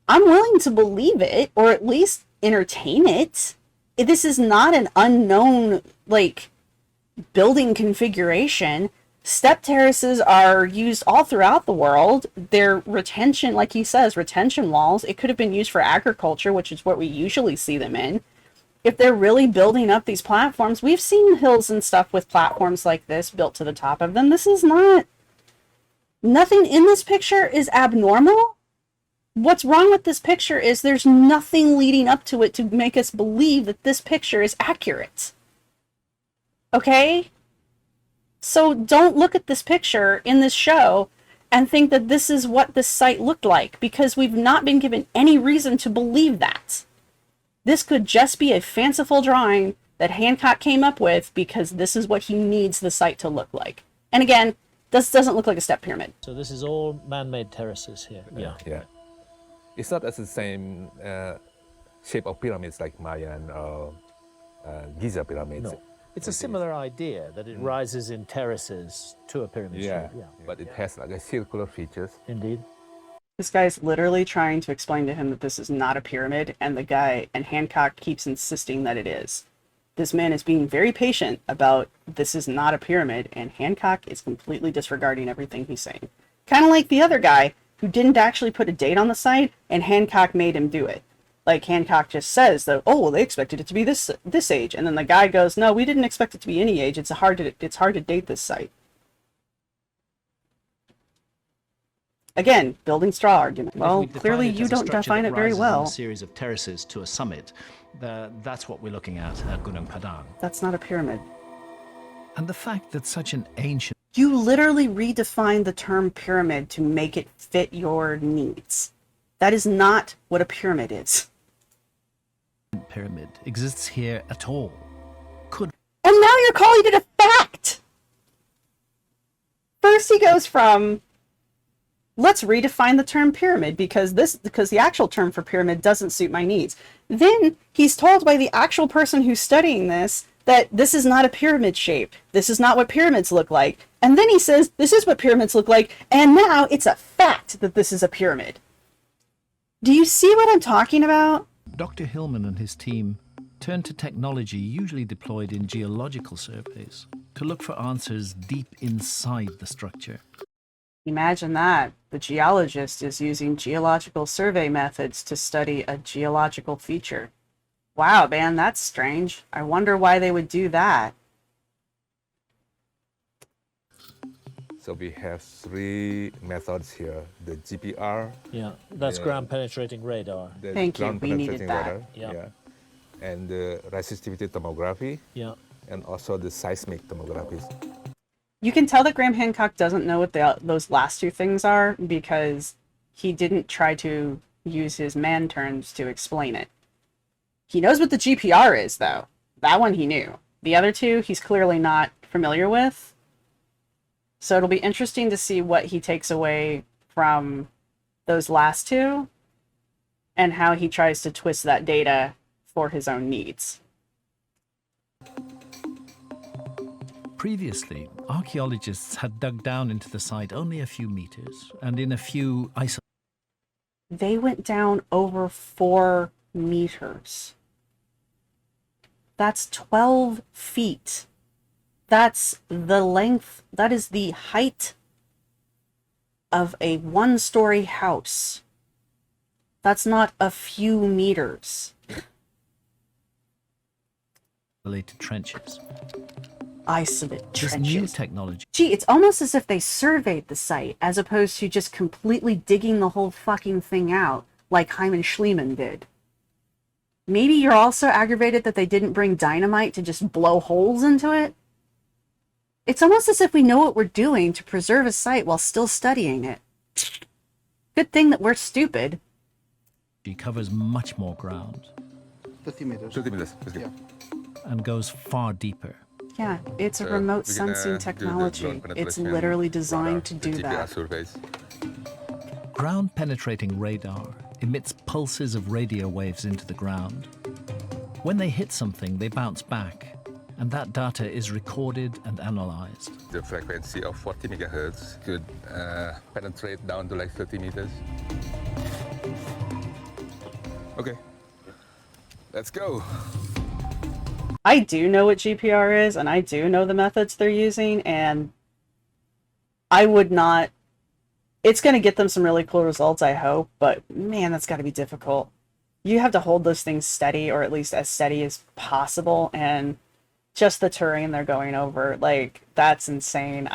Speaker 2: I'm willing to believe it, or at least entertain it. This is not an unknown, like, building configuration. Step terraces are used all throughout the world. They're retention, like he says, retention walls. It could have been used for agriculture, which is what we usually see them in. If they're really building up these platforms, we've seen hills and stuff with platforms like this built to the top of them. This is not, nothing in this picture is abnormal. What's wrong with this picture is there's nothing leading up to it to make us believe that this picture is accurate. Okay? So don't look at this picture in this show and think that this is what this site looked like, because we've not been given any reason to believe that. This could just be a fanciful drawing that Hancock came up with because this is what he needs the site to look like. And again, this doesn't look like a step pyramid.
Speaker 12: So this is all man-made terraces here.
Speaker 11: Yeah. It's not as the same shape of pyramids like Mayan or Giza pyramids.
Speaker 12: No. It's a similar idea that it rises in terraces to a pyramid shape. Yeah,
Speaker 11: but it has like a circular features.
Speaker 12: Indeed.
Speaker 2: This guy's literally trying to explain to him that this is not a pyramid, and Hancock keeps insisting that it is. This man is being very patient about this is not a pyramid, and Hancock is completely disregarding everything he's saying. Kind of like the other guy who didn't actually put a date on the site, and Hancock made him do it. Like, Hancock just says that, oh, well, they expected it to be this age, and then the guy goes, no, we didn't expect it to be any age. It's hard to date this site. Again, building straw argument. Well, clearly you don't define it very well.
Speaker 8: A series of terraces to a summit. That's what we're looking at Gunung Padang.
Speaker 2: That's not a pyramid.
Speaker 4: And the fact that such an ancient...
Speaker 2: You literally redefined the term pyramid to make it fit your needs. That is not what a pyramid is.
Speaker 4: Pyramid exists here at all.
Speaker 2: And now you're calling it a fact! First he goes from, let's redefine the term pyramid because the actual term for pyramid doesn't suit my needs. Then he's told by the actual person who's studying this that this is not a pyramid shape. This is not what pyramids look like. And then he says, this is what pyramids look like, and now it's a fact that this is a pyramid. Do you see what I'm talking about?
Speaker 4: Dr. Hillman and his team turned to technology usually deployed in geological surveys to look for answers deep inside the structure.
Speaker 2: Imagine that. The geologist is using geological survey methods to study a geological feature. Wow, man, that's strange. I wonder why they would do that.
Speaker 11: So we have 3 methods here. The GPR.
Speaker 12: Yeah, that's ground penetrating radar.
Speaker 11: The
Speaker 2: Thank you,
Speaker 11: ground
Speaker 2: we needed
Speaker 11: penetrating
Speaker 2: that.
Speaker 11: radar.
Speaker 12: Yeah.
Speaker 11: And the resistivity tomography.
Speaker 12: Yeah.
Speaker 11: And also the seismic tomography.
Speaker 2: You can tell that Graham Hancock doesn't know what those last 2 things are because he didn't try to use his man terms to explain it. He knows what the GPR is, though. That one he knew. The other 2, he's clearly not familiar with. So it'll be interesting to see what he takes away from those last 2 and how he tries to twist that data for his own needs.
Speaker 4: Previously, archaeologists had dug down into the site only a few meters and in a few
Speaker 2: They went down over 4 meters. That's 12 feet. That's the length, that is the height of a 1-story house. That's not a few meters.
Speaker 4: isolated trenches.
Speaker 2: Isolated
Speaker 4: This
Speaker 2: trenches.
Speaker 4: new technology.
Speaker 2: Gee, it's almost as if they surveyed the site as opposed to just completely digging the whole fucking thing out like Hyman Schliemann did. Maybe you're also aggravated that they didn't bring dynamite to just blow holes into it? It's almost as if we know what we're doing to preserve a site while still studying it. Good thing that we're stupid.
Speaker 4: She covers much more ground
Speaker 3: 50 meters.
Speaker 11: 50 meters.
Speaker 3: Yeah.
Speaker 4: and goes far deeper.
Speaker 2: Yeah, it's a remote sensing technology. It's literally designed to do that.
Speaker 11: Surveys.
Speaker 4: Ground penetrating radar emits pulses of radio waves into the ground. When they hit something, they bounce back, and that data is recorded and analyzed.
Speaker 11: The frequency of 40 megahertz could penetrate down to like 30 meters. Okay, let's go.
Speaker 2: I do know what GPR is, and I do know the methods they're using, and I would not... It's going to get them some really cool results, I hope, but man, that's got to be difficult. You have to hold those things steady, or at least as steady as possible, and just the terrain they're going over, like, that's insane.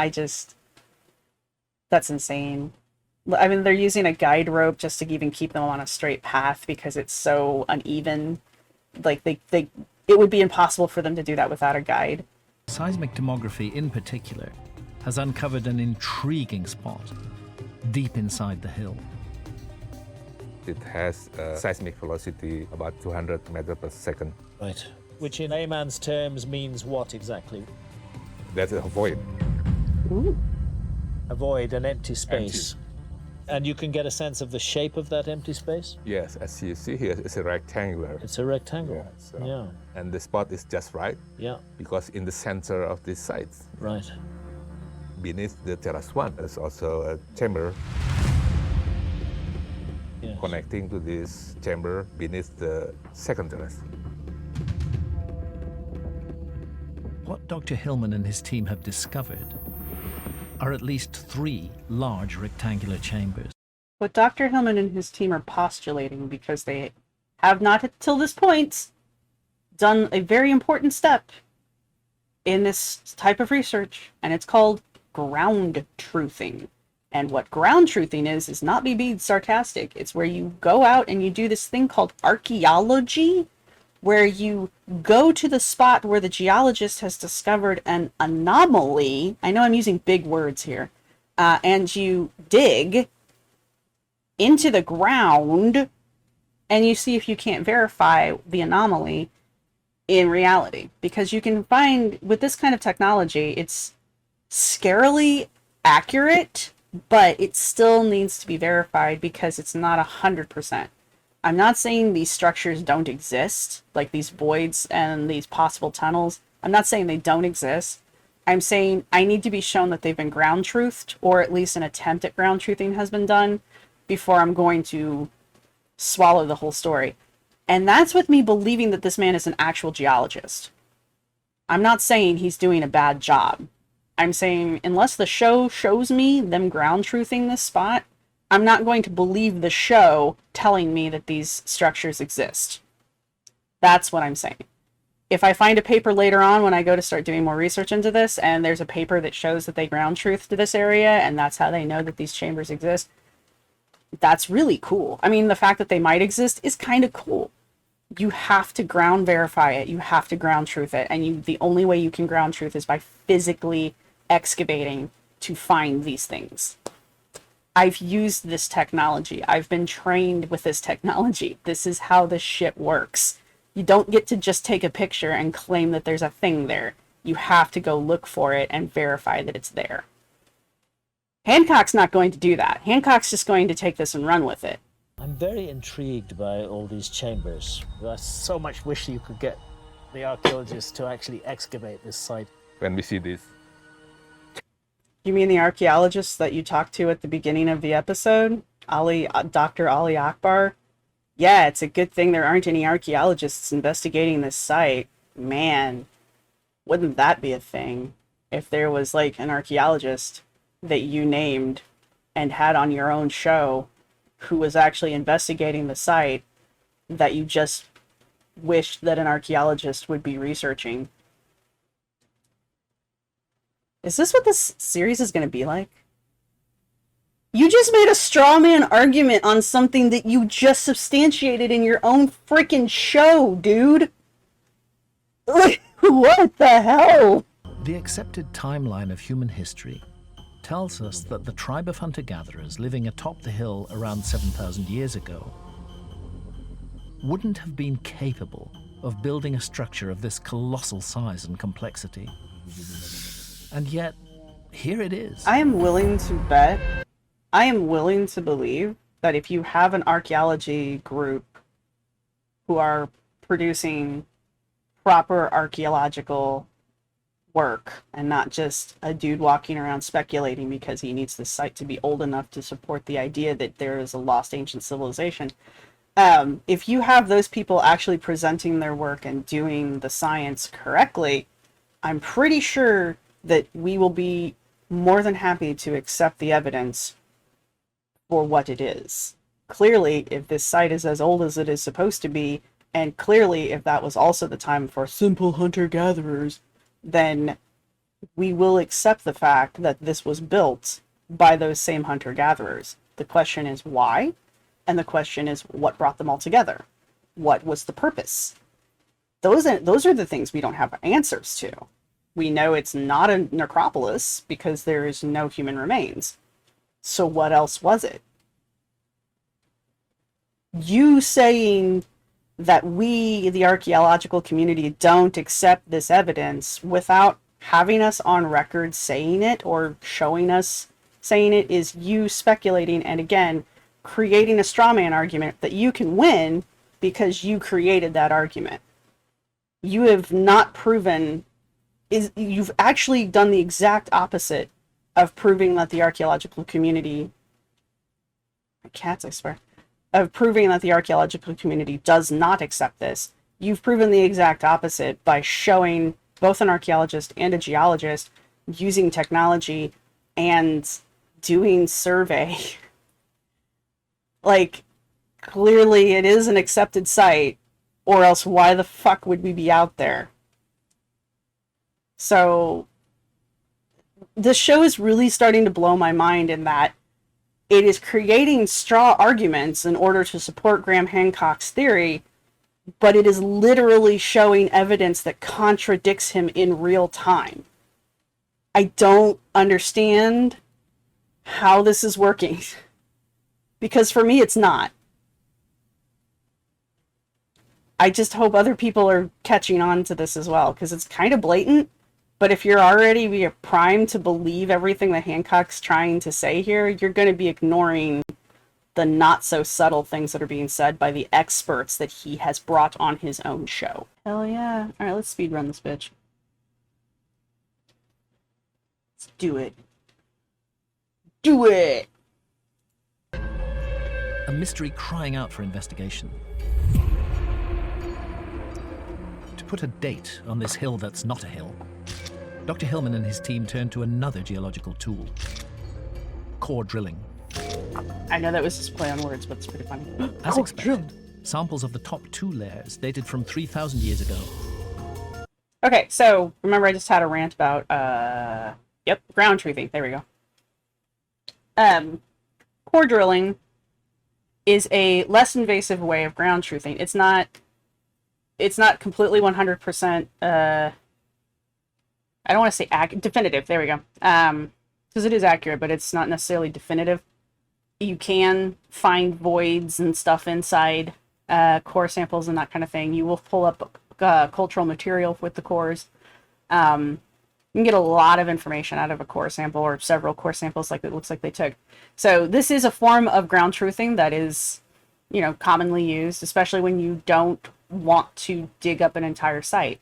Speaker 2: That's insane. I mean, they're using a guide rope just to even keep them on a straight path because it's so uneven. Like, it would be impossible for them to do that without a guide.
Speaker 4: Seismic tomography in particular has uncovered an intriguing spot deep inside the hill.
Speaker 11: It has a seismic velocity about 200 meters per second.
Speaker 12: Right. Which in layman's terms means what exactly?
Speaker 11: That's a void.
Speaker 2: Ooh.
Speaker 12: A void, an empty space. Empty. And you can get a sense of the shape of that empty space?
Speaker 11: Yes, as you see here, it's a rectangular.
Speaker 12: It's a rectangle.
Speaker 11: Yeah, so,
Speaker 12: yeah.
Speaker 11: And the spot is just right.
Speaker 12: Yeah.
Speaker 11: Because in the center of this site.
Speaker 12: Right.
Speaker 11: Beneath the terrace one, there's also a chamber. Yes. Connecting to this chamber beneath the second terrace.
Speaker 4: What Dr. Hillman and his team have discovered are at least 3 large rectangular chambers.
Speaker 2: What Dr. Hillman and his team are postulating, because they have not till this point done a very important step in this type of research, and it's called ground truthing. And what ground truthing is not me being sarcastic. It's where you go out and you do this thing called archaeology, where you go to the spot where the geologist has discovered an anomaly. I know I'm using big words here. And you dig into the ground and you see if you can't verify the anomaly in reality. Because you can find, with this kind of technology, it's scarily accurate, but it still needs to be verified because it's not 100%. I'm not saying these structures don't exist, like these voids and these possible tunnels. I'm not saying they don't exist. I'm saying I need to be shown that they've been ground truthed, or at least an attempt at ground truthing has been done, before I'm going to swallow the whole story. And that's with me believing that this man is an actual geologist. I'm not saying he's doing a bad job. I'm saying unless the show shows me them ground truthing this spot, I'm not going to believe the show telling me that these structures exist. That's what I'm saying. If I find a paper later on when I go to start doing more research into this, and there's a paper that shows that they ground truth to this area, and that's how they know that these chambers exist, that's really cool. I mean, the fact that they might exist is kind of cool. You have to ground verify it. You have to ground truth it. And the only way you can ground truth is by physically excavating to find these things. I've used this technology. I've been trained with this technology. This is how this shit works. You don't get to just take a picture and claim that there's a thing there. You have to go look for it and verify that it's there. Hancock's not going to do that. Hancock's just going to take this and run with it.
Speaker 12: I'm very intrigued by all these chambers. I so much wish you could get the archaeologists to actually excavate this site.
Speaker 11: When we see this.
Speaker 2: You mean the archaeologist that you talked to at the beginning of the episode? Dr. Ali Akbar? Yeah, it's a good thing there aren't any archaeologists investigating this site. Man, wouldn't that be a thing? If there was like an archaeologist that you named and had on your own show who was actually investigating the site that you just wished that an archaeologist would be researching. Is this what this series is going to be like? You just made a straw man argument on something that you just substantiated in your own freaking show, dude. What the hell?
Speaker 4: The accepted timeline of human history tells us that the tribe of hunter-gatherers living atop the hill around 7,000 years ago wouldn't have been capable of building a structure of this colossal size and complexity. And yet, here it is.
Speaker 2: I am willing to bet, I am willing to believe that if you have an archaeology group who are producing proper archaeological work and not just a dude walking around speculating because he needs the site to be old enough to support the idea that there is a lost ancient civilization. If you have those people actually presenting their work and doing the science correctly, I'm pretty sure that we will be more than happy to accept the evidence for what it is. Clearly, if this site is as old as it is supposed to be, and clearly if that was also the time for simple hunter-gatherers, then we will accept the fact that this was built by those same hunter-gatherers. The question is why, and the question is what brought them all together. What was the purpose? Those are the things we don't have answers to. We know it's not a necropolis because there is no human remains. So what else was it? You saying that we, the archaeological community, don't accept this evidence without having us on record saying it or showing us saying it is you speculating and, again, creating a straw man argument that you can win because you created that argument. You have not proven... you've actually done the exact opposite of proving that the archaeological community... Cats, I swear. Of proving that the archaeological community does not accept this. You've proven the exact opposite by showing both an archaeologist and a geologist using technology and doing survey. Like, clearly it is an accepted site, or else why the fuck would we be out there? So, this show is really starting to blow my mind in that it is creating straw arguments in order to support Graham Hancock's theory, but it is literally showing evidence that contradicts him in real time. I don't understand how this is working. Because for me, it's not. I just hope other people are catching on to this as well, because it's kind of blatant. But if you're already primed to believe everything that Hancock's trying to say here, you're going to be ignoring the not-so-subtle things that are being said by the experts that he has brought on his own show. Hell yeah. Alright, let's speedrun this bitch. Let's do it. Do it!
Speaker 4: A mystery crying out for investigation. To put a date on this hill that's not a hill
Speaker 8: Dr. Hillman and his team turned to another geological tool, core drilling.
Speaker 2: I know that was just play on words, but it's pretty funny.
Speaker 8: As expected, samples of the top 2 layers dated from 3,000 years ago.
Speaker 2: Okay, so remember I just had a rant about, ground truthing. There we go. Core drilling is a less invasive way of ground truthing. It's not completely 100%, I don't want to say definitive. There we go. Because it is accurate, but it's not necessarily definitive. You can find voids and stuff inside core samples and that kind of thing. You will pull up cultural material with the cores. You can get a lot of information out of a core sample or several core samples like it looks like they took. So this is a form of ground truthing that is, commonly used, especially when you don't want to dig up an entire site.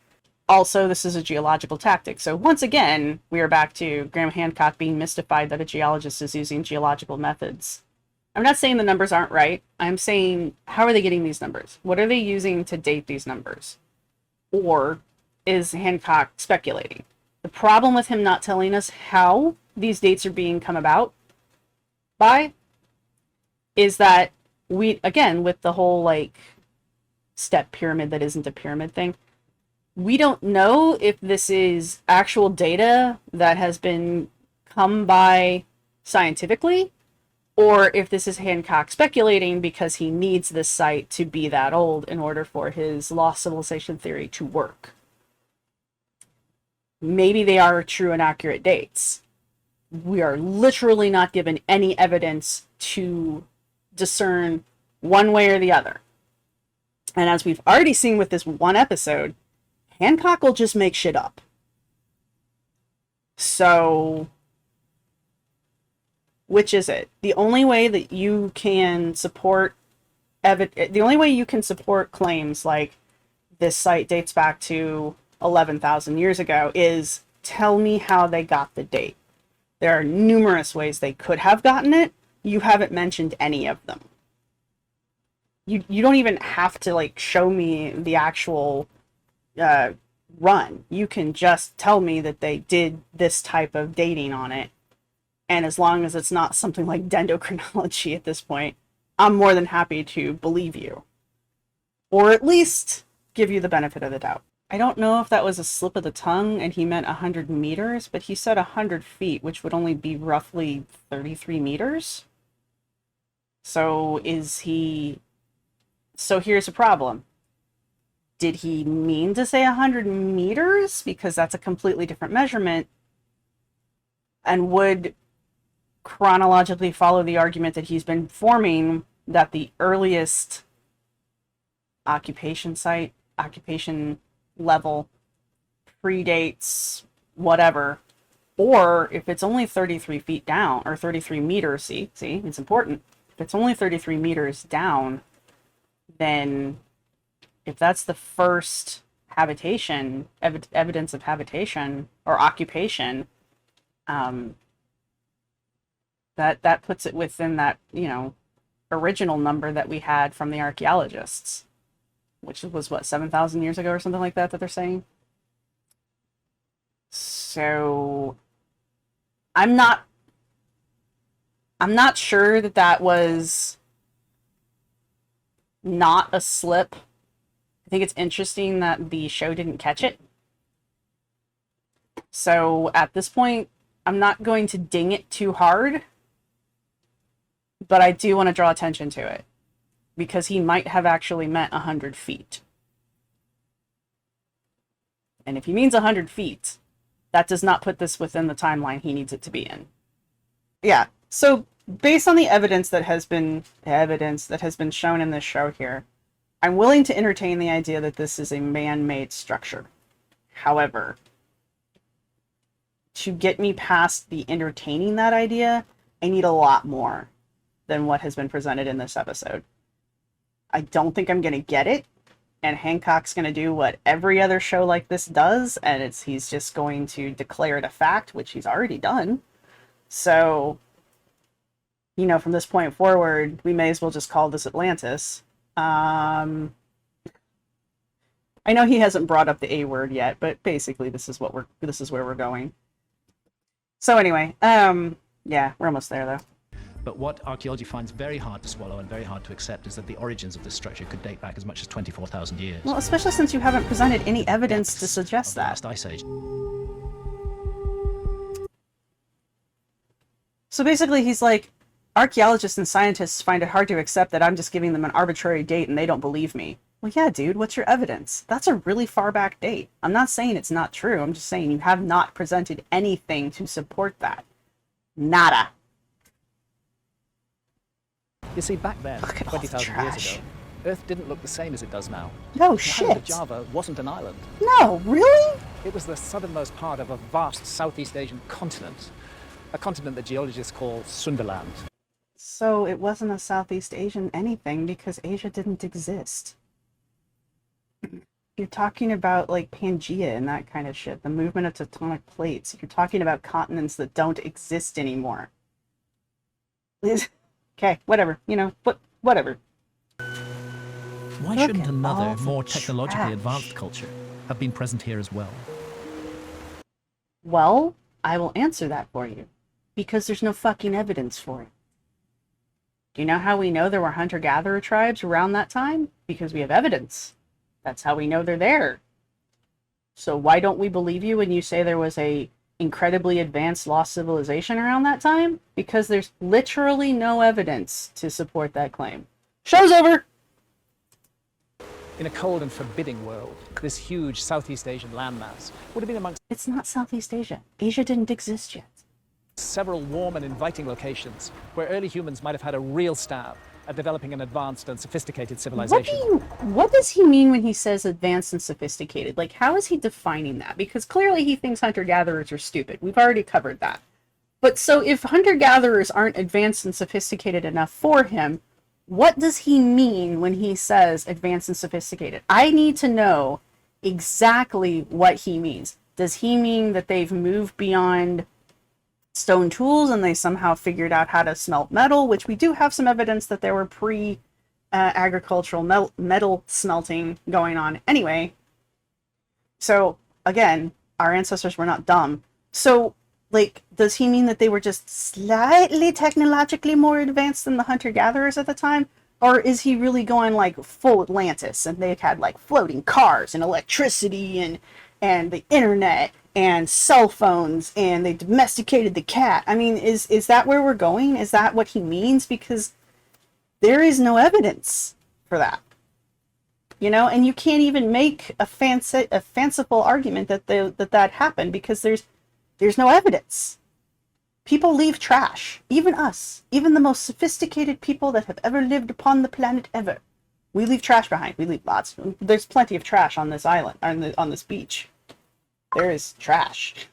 Speaker 2: Also, this is a geological tactic. So once again, we are back to Graham Hancock being mystified that a geologist is using geological methods. I'm not saying the numbers aren't right. I'm saying, how are they getting these numbers? What are they using to date these numbers? Or is Hancock speculating? The problem with him not telling us how these dates are being come about by is that we, again, with the whole step pyramid that isn't a pyramid thing, we don't know if this is actual data that has been come by scientifically, or if this is Hancock speculating because he needs this site to be that old in order for his lost civilization theory to work. Maybe they are true and accurate dates. We are literally not given any evidence to discern one way or the other. And as we've already seen with this one episode, Hancock will just make shit up. So, which is it? The only way that you can support claims like this site dates back to 11,000 years ago is tell me how they got the date. There are numerous ways they could have gotten it. You haven't mentioned any of them. You don't even have to show me the actual run. You can just tell me that they did this type of dating on it. And as long as it's not something like dendrochronology at this point, I'm more than happy to believe you. Or at least give you the benefit of the doubt. I don't know if that was a slip of the tongue and he meant 100 meters, but he said 100 feet, which would only be roughly 33 meters. So here's a problem. Did he mean to say 100 meters? Because that's a completely different measurement and would chronologically follow the argument that he's been forming that the earliest occupation level predates whatever, or if it's only 33 feet down or 33 meters, see, it's important. If it's only 33 meters down, then if that's the first habitation, evidence of habitation or occupation, that puts it within that, original number that we had from the archaeologists, which was what, 7,000 years ago or something like that they're saying. So I'm not sure that was not a slip. I think it's interesting that the show didn't catch it. So at this point, I'm not going to ding it too hard, but I do want to draw attention to it because he might have actually meant 100 feet. And if he means 100 feet, that does not put this within the timeline he needs it to be in. Yeah, so based on the evidence that has been shown in this show here, I'm willing to entertain the idea that this is a man-made structure. However, to get me past the entertaining that idea, I need a lot more than what has been presented in this episode. I don't think I'm going to get it, and Hancock's going to do what every other show like this does, and he's just going to declare it a fact, which he's already done. So, from this point forward, we may as well just call this Atlantis. I know he hasn't brought up the A word yet, but basically this is where we're going. So anyway, yeah, we're almost there though.
Speaker 8: But what archaeology finds very hard to swallow and very hard to accept is that the origins of this structure could date back as much as 24,000 years.
Speaker 2: Well, especially since you haven't presented any evidence to suggest that.
Speaker 8: Last ice age.
Speaker 2: So basically he's like, archaeologists and scientists find it hard to accept that I'm just giving them an arbitrary date and they don't believe me. Well, yeah, dude, what's your evidence? That's a really far back date. I'm not saying it's not true. I'm just saying you have not presented anything to support that. Nada.
Speaker 8: You see, back then,
Speaker 2: Look at all the
Speaker 8: 20,000 years
Speaker 2: trash.
Speaker 8: ago, Earth didn't look the same as it does now.
Speaker 2: No
Speaker 8: The island of
Speaker 2: shit.
Speaker 8: Java wasn't an island.
Speaker 2: No, really?
Speaker 8: It was the southernmost part of a vast Southeast Asian continent, a continent that geologists call Sundaland.
Speaker 2: So it wasn't a Southeast Asian anything because Asia didn't exist. You're talking about like Pangea and that kind of shit, the movement of tectonic plates. You're talking about continents that don't exist anymore. Okay, whatever, you know, but whatever.
Speaker 8: Why
Speaker 2: Look
Speaker 8: shouldn't
Speaker 2: at
Speaker 8: another,
Speaker 2: all the
Speaker 8: more technologically
Speaker 2: trash.
Speaker 8: advanced culture have been present here as well?
Speaker 2: Well, I will answer that for you. Because there's no fucking evidence for it. Do you know how we know there were hunter-gatherer tribes around that time? Because we have evidence. That's how we know they're there. So why don't we believe you when you say there was a incredibly advanced lost civilization around that time? Because there's literally no evidence to support that claim. Show's over!
Speaker 8: In a cold and forbidding world, this huge Southeast Asian landmass would have been amongst
Speaker 2: It's not Southeast Asia. Asia didn't exist yet.
Speaker 8: several warm and inviting locations where early humans might have had a real stab at developing an advanced and sophisticated civilization.
Speaker 2: What does he mean when he says advanced and sophisticated? Like, how is he defining that? Because clearly he thinks hunter-gatherers are stupid. We've already covered that. But so if hunter-gatherers aren't advanced and sophisticated enough for him, what does he mean when he says advanced and sophisticated? I need to know exactly what he means. Does he mean that they've moved beyond stone tools and they somehow figured out how to smelt metal, which we do have some evidence that there were pre-agricultural metal smelting going on anyway. So again, our ancestors were not dumb. So like, does he mean that they were just slightly technologically more advanced than the hunter-gatherers at the time? Or is he really going like full Atlantis and they had like floating cars and electricity and the internet and cell phones, and they domesticated the cat? I mean, is that where we're going? Is that what he means? Because there is no evidence for that. You know, and you can't even make a fanciful argument that that happened because there's no evidence. People leave trash. Even us. Even the most sophisticated people that have ever lived upon the planet ever. We leave trash behind. We leave lots. There's plenty of trash on this island, on this beach. There is trash.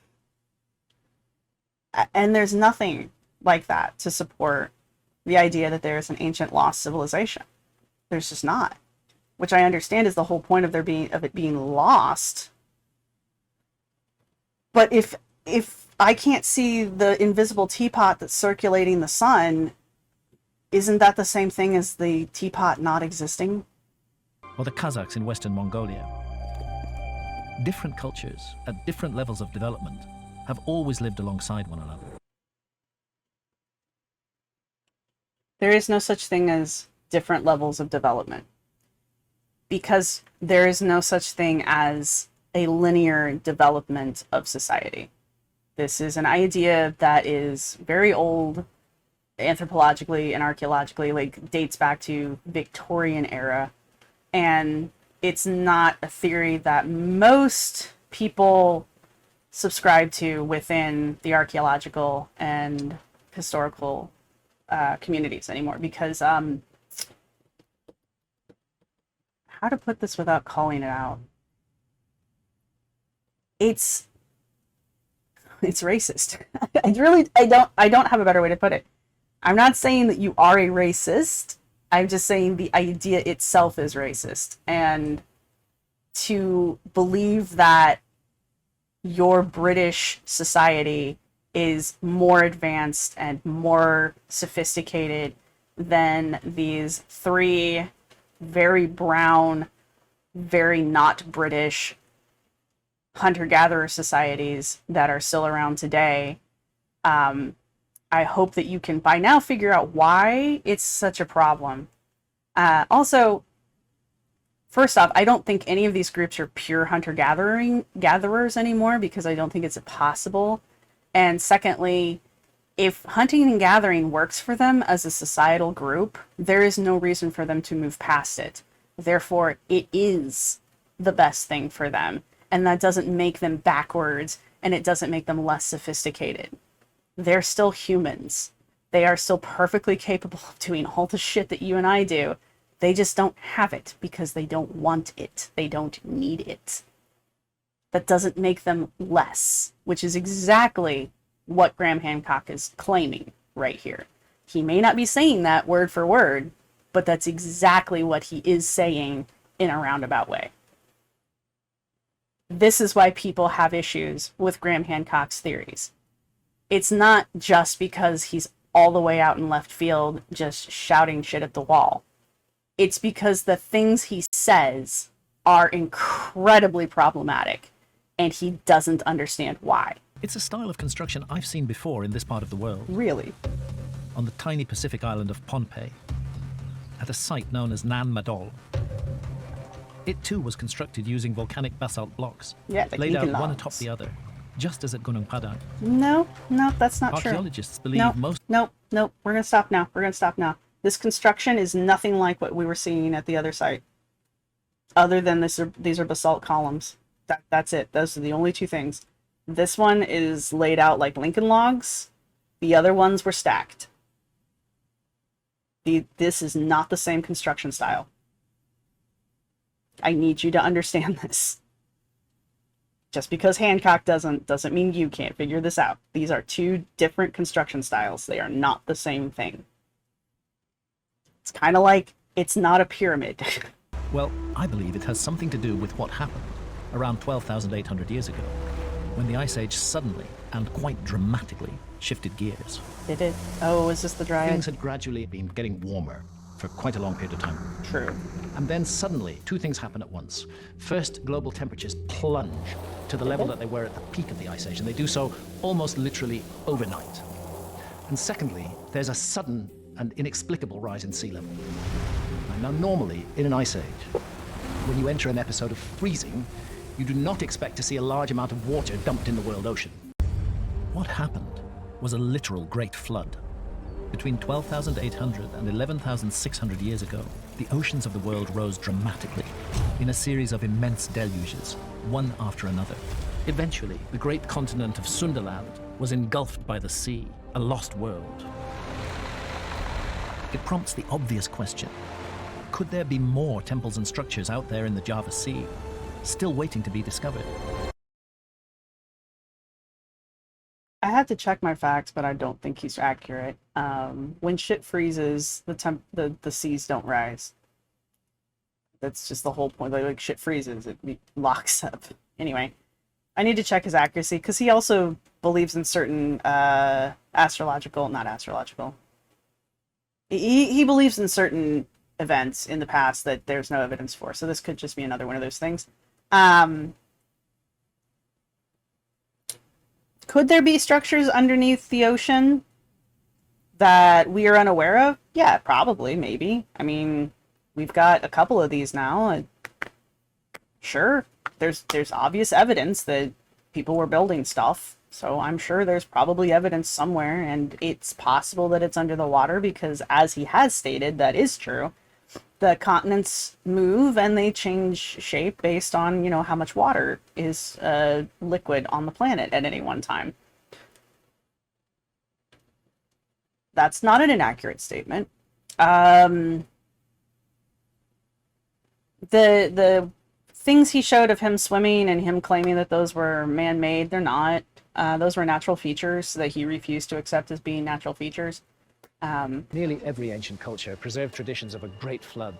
Speaker 2: And there's nothing like that to support the idea that there is an ancient lost civilization. There's just not. Which I understand is the whole point of it being lost. But if I can't see the invisible teapot that's circulating the sun, isn't that the same thing as the teapot not existing?
Speaker 8: Or the Kazakhs in Western Mongolia. Different cultures at different levels of development have always lived alongside one another.
Speaker 2: There is no such thing as different levels of development. Because there is no such thing as a linear development of society. This is an idea that is very old anthropologically and archaeologically, like dates back to Victorian era. And it's not a theory that most people subscribe to within the archaeological and historical communities anymore. Because, how to put this without calling it out? It's racist. I don't have a better way to put it. I'm not saying that you are a racist. I'm just saying the idea itself is racist. And to believe that your British society is more advanced and more sophisticated than these three very brown very not British hunter-gatherer societies that are still around today. I hope that you can by now figure out why it's such a problem. Also, first off, I don't think any of these groups are pure hunter-gatherers anymore, because I don't think it's possible. And secondly, if hunting and gathering works for them as a societal group, there is no reason for them to move past it. Therefore, it is the best thing for them. And that doesn't make them backwards, and it doesn't make them less sophisticated. They're still humans. They are still perfectly capable of doing all the shit that you and I do. They just don't have it because they don't want it. They don't need it. That doesn't make them less, which is exactly what Graham Hancock is claiming right here. He may not be saying that word for word, but that's exactly what he is saying in a roundabout way. This is why people have issues with Graham Hancock's theories. It's not just because he's all the way out in left field just shouting shit at the wall. It's because the things he says are incredibly problematic, and he doesn't understand why.
Speaker 4: It's a style of construction I've seen before in this part of the world.
Speaker 2: Really?
Speaker 4: On the tiny Pacific island of Pohnpei, at a site known as Nan Madol. It too was constructed using volcanic basalt blocks,
Speaker 2: yeah, like
Speaker 4: laid out
Speaker 2: logs.
Speaker 4: one atop the other, just as at Gunung Padang.
Speaker 2: No, that's not true.
Speaker 4: Archaeologists believe most...
Speaker 2: No, we're going to stop now. We're going to stop now. This construction is nothing like what we were seeing at the other site. Other than these are basalt columns. That's it. Those are the only two things. This one is laid out like Lincoln logs. The other ones were stacked. This is not the same construction style. I need you to understand this. Just because Hancock doesn't mean you can't figure this out. These are two different construction styles. They are not the same thing. It's kind of like it's not a pyramid.
Speaker 4: Well, I believe it has something to do with what happened around 12,800 years ago, when the Ice Age suddenly and quite dramatically shifted gears.
Speaker 2: It did. Oh, is this the Dryad?
Speaker 4: Things had gradually been getting warmer for quite a long period of time.
Speaker 2: True.
Speaker 4: And then suddenly, two things happen at once. First, global temperatures plunge to the level that they were at the peak of the Ice Age, and they do so almost literally overnight. And secondly, there's a sudden and inexplicable rise in sea level. Now, normally, in an Ice Age, when you enter an episode of freezing, you do not expect to see a large amount of water dumped in the world ocean. What happened was a literal great flood. Between 12,800 and 11,600 years ago, the oceans of the world rose dramatically in a series of immense deluges, one after another. Eventually, the great continent of Sundaland was engulfed by the sea, a lost world. It prompts the obvious question: could there be more temples and structures out there in the Java Sea, still waiting to be discovered?
Speaker 2: I had to check my facts, but I don't think he's accurate. When shit freezes, the seas don't rise. That's just the whole point. Like shit freezes, it locks up. Anyway, I need to check his accuracy, because he also believes in certain not astrological. He believes in certain events in the past that there's no evidence for. So this could just be another one of those things. Could there be structures underneath the ocean that we are unaware of? Yeah, probably, maybe. I mean, we've got a couple of these now. Sure, there's obvious evidence that people were building stuff. So I'm sure there's probably evidence somewhere, and it's possible that it's under the water because, as he has stated, that is true. The continents move and they change shape based on, how much water is liquid on the planet at any one time. That's not an inaccurate statement. The things he showed of him swimming and him claiming that those were man-made, they're not. Those were natural features that he refused to accept as being natural features.
Speaker 8: Nearly every ancient culture preserved traditions of a great flood.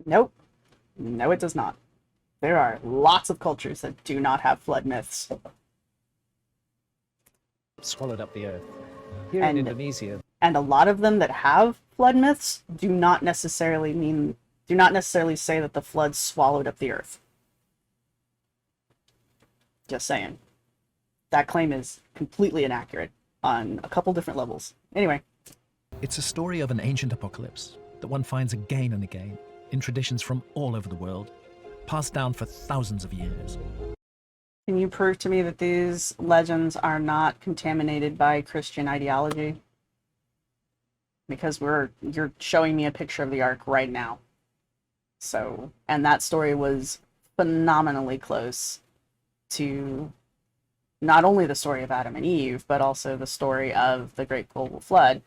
Speaker 2: Nope. No, it does not. There are lots of cultures that do not have flood myths.
Speaker 8: Swallowed up the earth. Here in Indonesia.
Speaker 2: And a lot of them that have flood myths do not necessarily mean do not necessarily say that the flood swallowed up the earth. Just saying. That claim is completely inaccurate on a couple different levels. Anyway.
Speaker 4: It's a story of an ancient apocalypse that one finds again and again in traditions from all over the world, passed down for thousands of years.
Speaker 2: Can you prove to me that these legends are not contaminated by Christian ideology? Because you're showing me a picture of the Ark right now. So, and that story was phenomenally close to not only the story of Adam and Eve, but also the story of the Great Global Flood,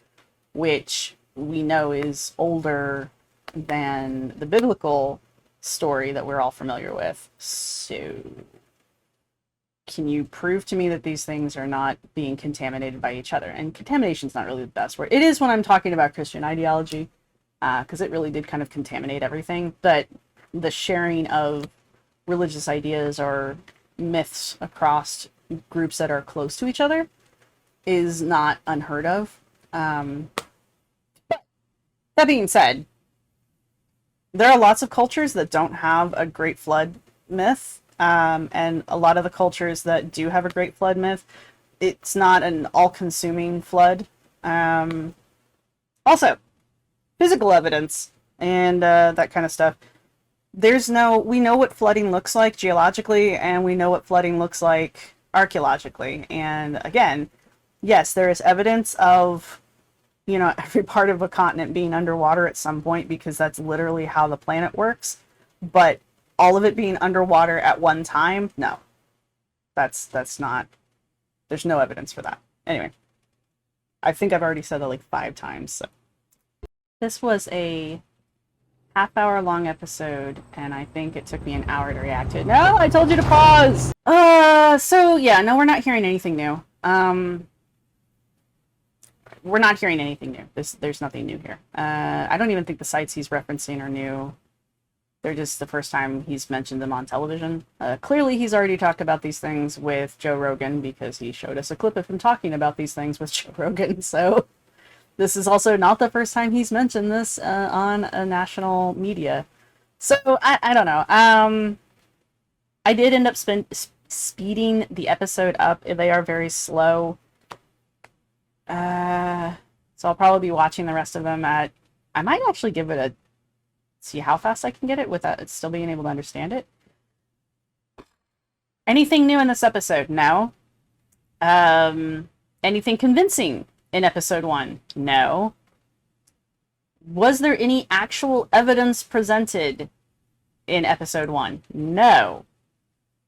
Speaker 2: which we know is older than the biblical story that we're all familiar with. So, can you prove to me that these things are not being contaminated by each other? And contamination is not really the best word. It is when I'm talking about Christian ideology, because it really did kind of contaminate everything. But the sharing of religious ideas or myths across groups that are close to each other is not unheard of. But that being said, there are lots of cultures that don't have a great flood myth. And a lot of the cultures that do have a great flood myth, it's not an all-consuming flood. Also, physical evidence and that kind of stuff. We know what flooding looks like geologically, and we know what flooding looks like archaeologically. And again, yes, there is evidence of, every part of a continent being underwater at some point, because that's literally how the planet works. But all of it being underwater at one time, no. That's not, there's no evidence for that. Anyway, I think I've already said that like 5 times. So. This was a half-hour long episode, and I think it took me an hour to react to it. No, I told you to pause! So yeah, no, we're not hearing anything new. We're not hearing anything new. There's nothing new here. I don't even think the sites he's referencing are new. They're just the first time he's mentioned them on television. Clearly, he's already talked about these things with Joe Rogan, because he showed us a clip of him talking about these things with Joe Rogan. So this is also not the first time he's mentioned this on a national media. So I don't know. I did end up speeding the episode up. They are very slow. So I'll probably be watching the rest of them I might actually give it see how fast I can get it without it still being able to understand it. Anything new in this episode? No. Anything convincing in episode 1? No. Was there any actual evidence presented in episode 1? No.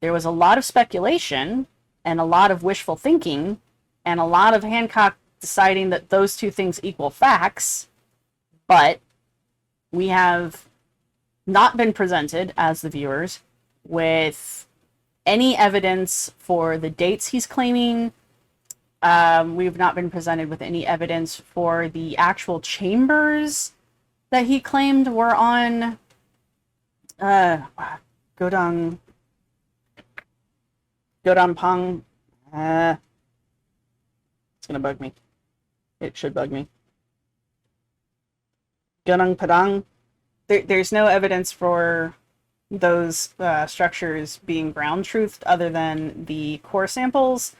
Speaker 2: There was a lot of speculation and a lot of wishful thinking and a lot of Hancock deciding that those two things equal facts, but we have not been presented, as the viewers, with any evidence for the dates he's claiming. We've not been presented with any evidence for the actual chambers that he claimed were on Godang Pang. It's gonna bug me. It should bug me. Gunung Padang. There's no evidence for those structures being ground truthed other than the core samples,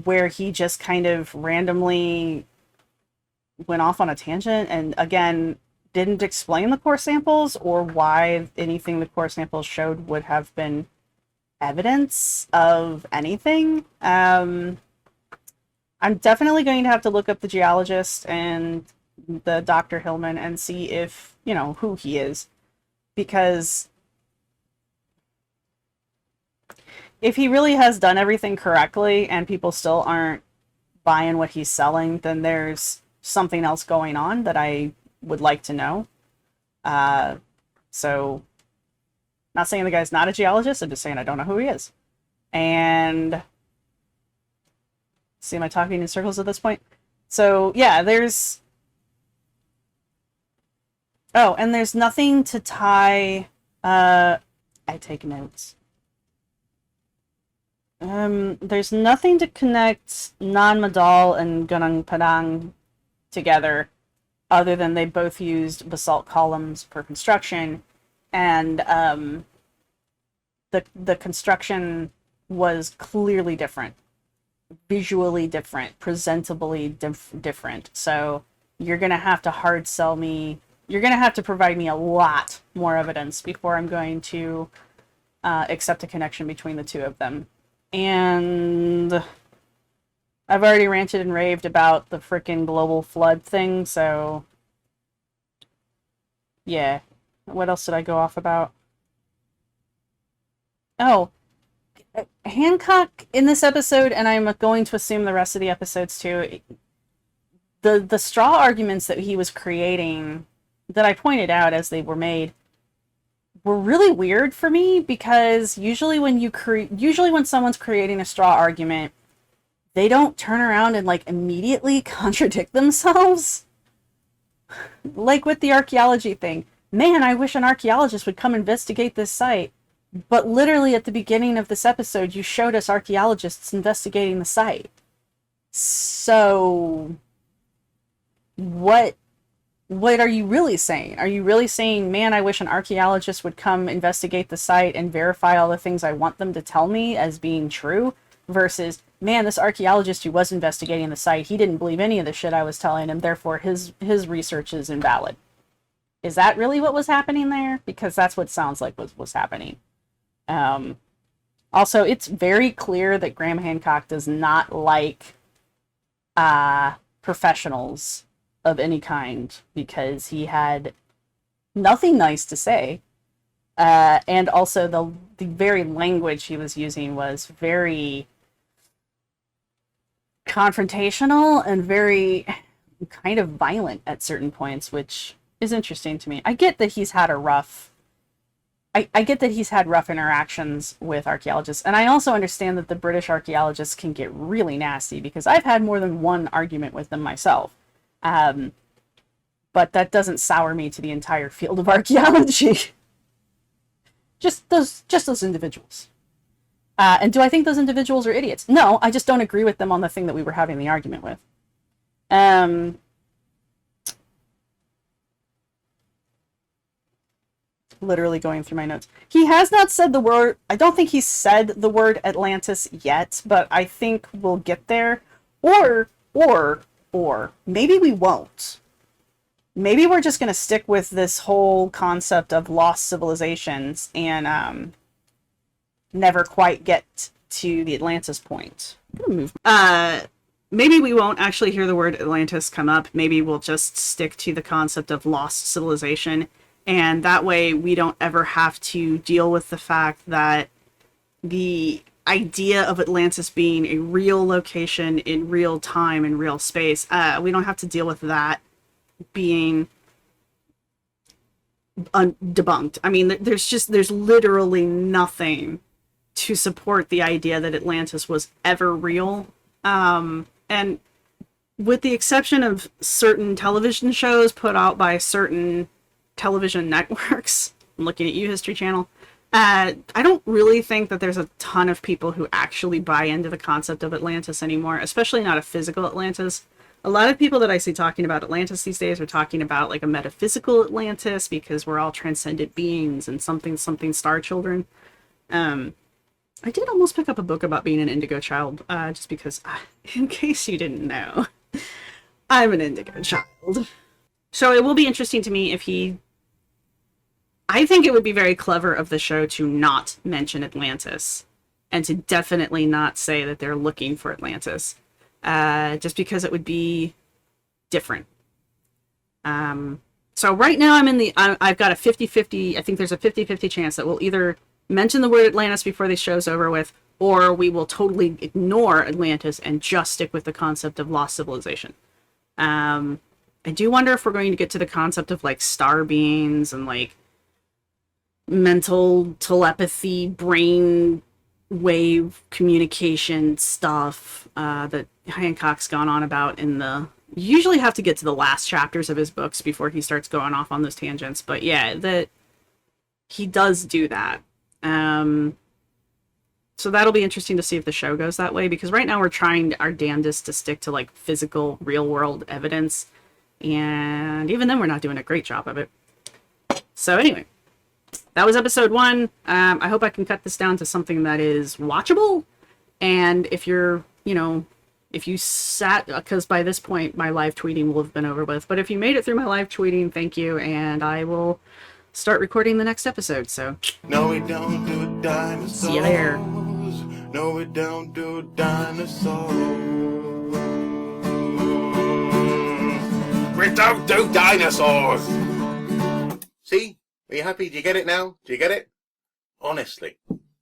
Speaker 2: where he just kind of randomly went off on a tangent and, again, didn't explain the core samples or why anything the core samples showed would have been evidence of anything. I'm definitely going to have to look up the geologist and the Dr. Hillman and see if, who he is. Because if he really has done everything correctly and people still aren't buying what he's selling, then there's something else going on that I would like to know. So, not saying the guy's not a geologist, I'm just saying I don't know who he is. And see, am I talking in circles at this point? So, yeah, there's... Oh, and there's nothing to tie... I take notes. There's nothing to connect Nan Madol and Gunung Padang together other than they both used basalt columns for construction, and the construction was clearly different, visually different, presentably different. So you're gonna have to hard sell me. You're gonna have to provide me a lot more evidence before I'm going to accept a connection between the two of them. And I've already ranted and raved about the frickin' global flood thing, so yeah. What else did I go off about? Oh, Hancock in this episode, and I'm going to assume the rest of the episodes too, the straw arguments that he was creating, that I pointed out as they were made, were really weird for me, because usually when someone's creating a straw argument, they don't turn around and like immediately contradict themselves. Like with the archaeology thing. Man, I wish an archaeologist would come investigate this site. But literally at the beginning of this episode, you showed us archaeologists investigating the site. So what are you really saying? Are you really saying, man, I wish an archaeologist would come investigate the site and verify all the things I want them to tell me as being true? Versus, man, this archaeologist who was investigating the site, he didn't believe any of the shit I was telling him, therefore his research is invalid. Is that really what was happening there? Because that's what sounds like was happening. Also, it's very clear that Graham Hancock does not like professionals of any kind, because he had nothing nice to say. And also the very language he was using was very confrontational and very kind of violent at certain points, which is interesting to me. I get that he's had rough interactions with archaeologists, and I also understand that the British archaeologists can get really nasty, because I've had more than one argument with them myself. But that doesn't sour me to the entire field of archaeology. just those individuals. And do I think those individuals are idiots? No, I just don't agree with them on the thing that we were having the argument with. Literally going through my notes. He has not said the word, I don't think he's said the word Atlantis yet, but I think we'll get there. Or maybe we won't. Maybe we're just going to stick with this whole concept of lost civilizations and never quite get to the Atlantis point. I'm gonna move. Maybe we won't actually hear the word Atlantis come up. Maybe we'll just stick to the concept of lost civilization. And that way we don't ever have to deal with the fact that the idea of Atlantis being a real location in real time and real space, we don't have to deal with that being debunked. I mean, there's literally nothing to support the idea that Atlantis was ever real. And with the exception of certain television shows put out by certain television networks, I'm looking at you, History Channel, I don't really think that there's a ton of people who actually buy into the concept of Atlantis anymore, especially not a physical Atlantis. A lot of people that I see talking about Atlantis these days are talking about like a metaphysical Atlantis, because we're all transcendent beings and something star children. I did almost pick up a book about being an indigo child, just because, in case you didn't know, I'm an indigo child. So it will be interesting to me if he... I think it would be very clever of the show to not mention Atlantis, and to definitely not say that they're looking for Atlantis, just because it would be different. So right now I've got a 50-50, I think there's a 50-50 chance that we'll either mention the word Atlantis before the show's over with, or we will totally ignore Atlantis and just stick with the concept of lost civilization. I do wonder if we're going to get to the concept of like star beings and like mental telepathy, brain wave communication stuff that Hancock's gone on about in the... You usually have to get to the last chapters of his books before he starts going off on those tangents, but yeah, that he does do that. So that'll be interesting to see if the show goes that way, because right now we're trying our damnedest to stick to like physical, real world evidence. And even then, we're not doing a great job of it. So anyway, that was episode 1. I hope I can cut this down to something that is watchable. And if you're, if you sat, because by this point my live tweeting will have been over with, but if you made it through my live tweeting, thank you, and I will start recording the next episode. So
Speaker 1: no, we don't do dinosaurs.
Speaker 2: See you there.
Speaker 1: No, we don't do dinosaurs. We don't do dinosaurs. See? Are you happy? Do you get it now? Do you get it? Honestly.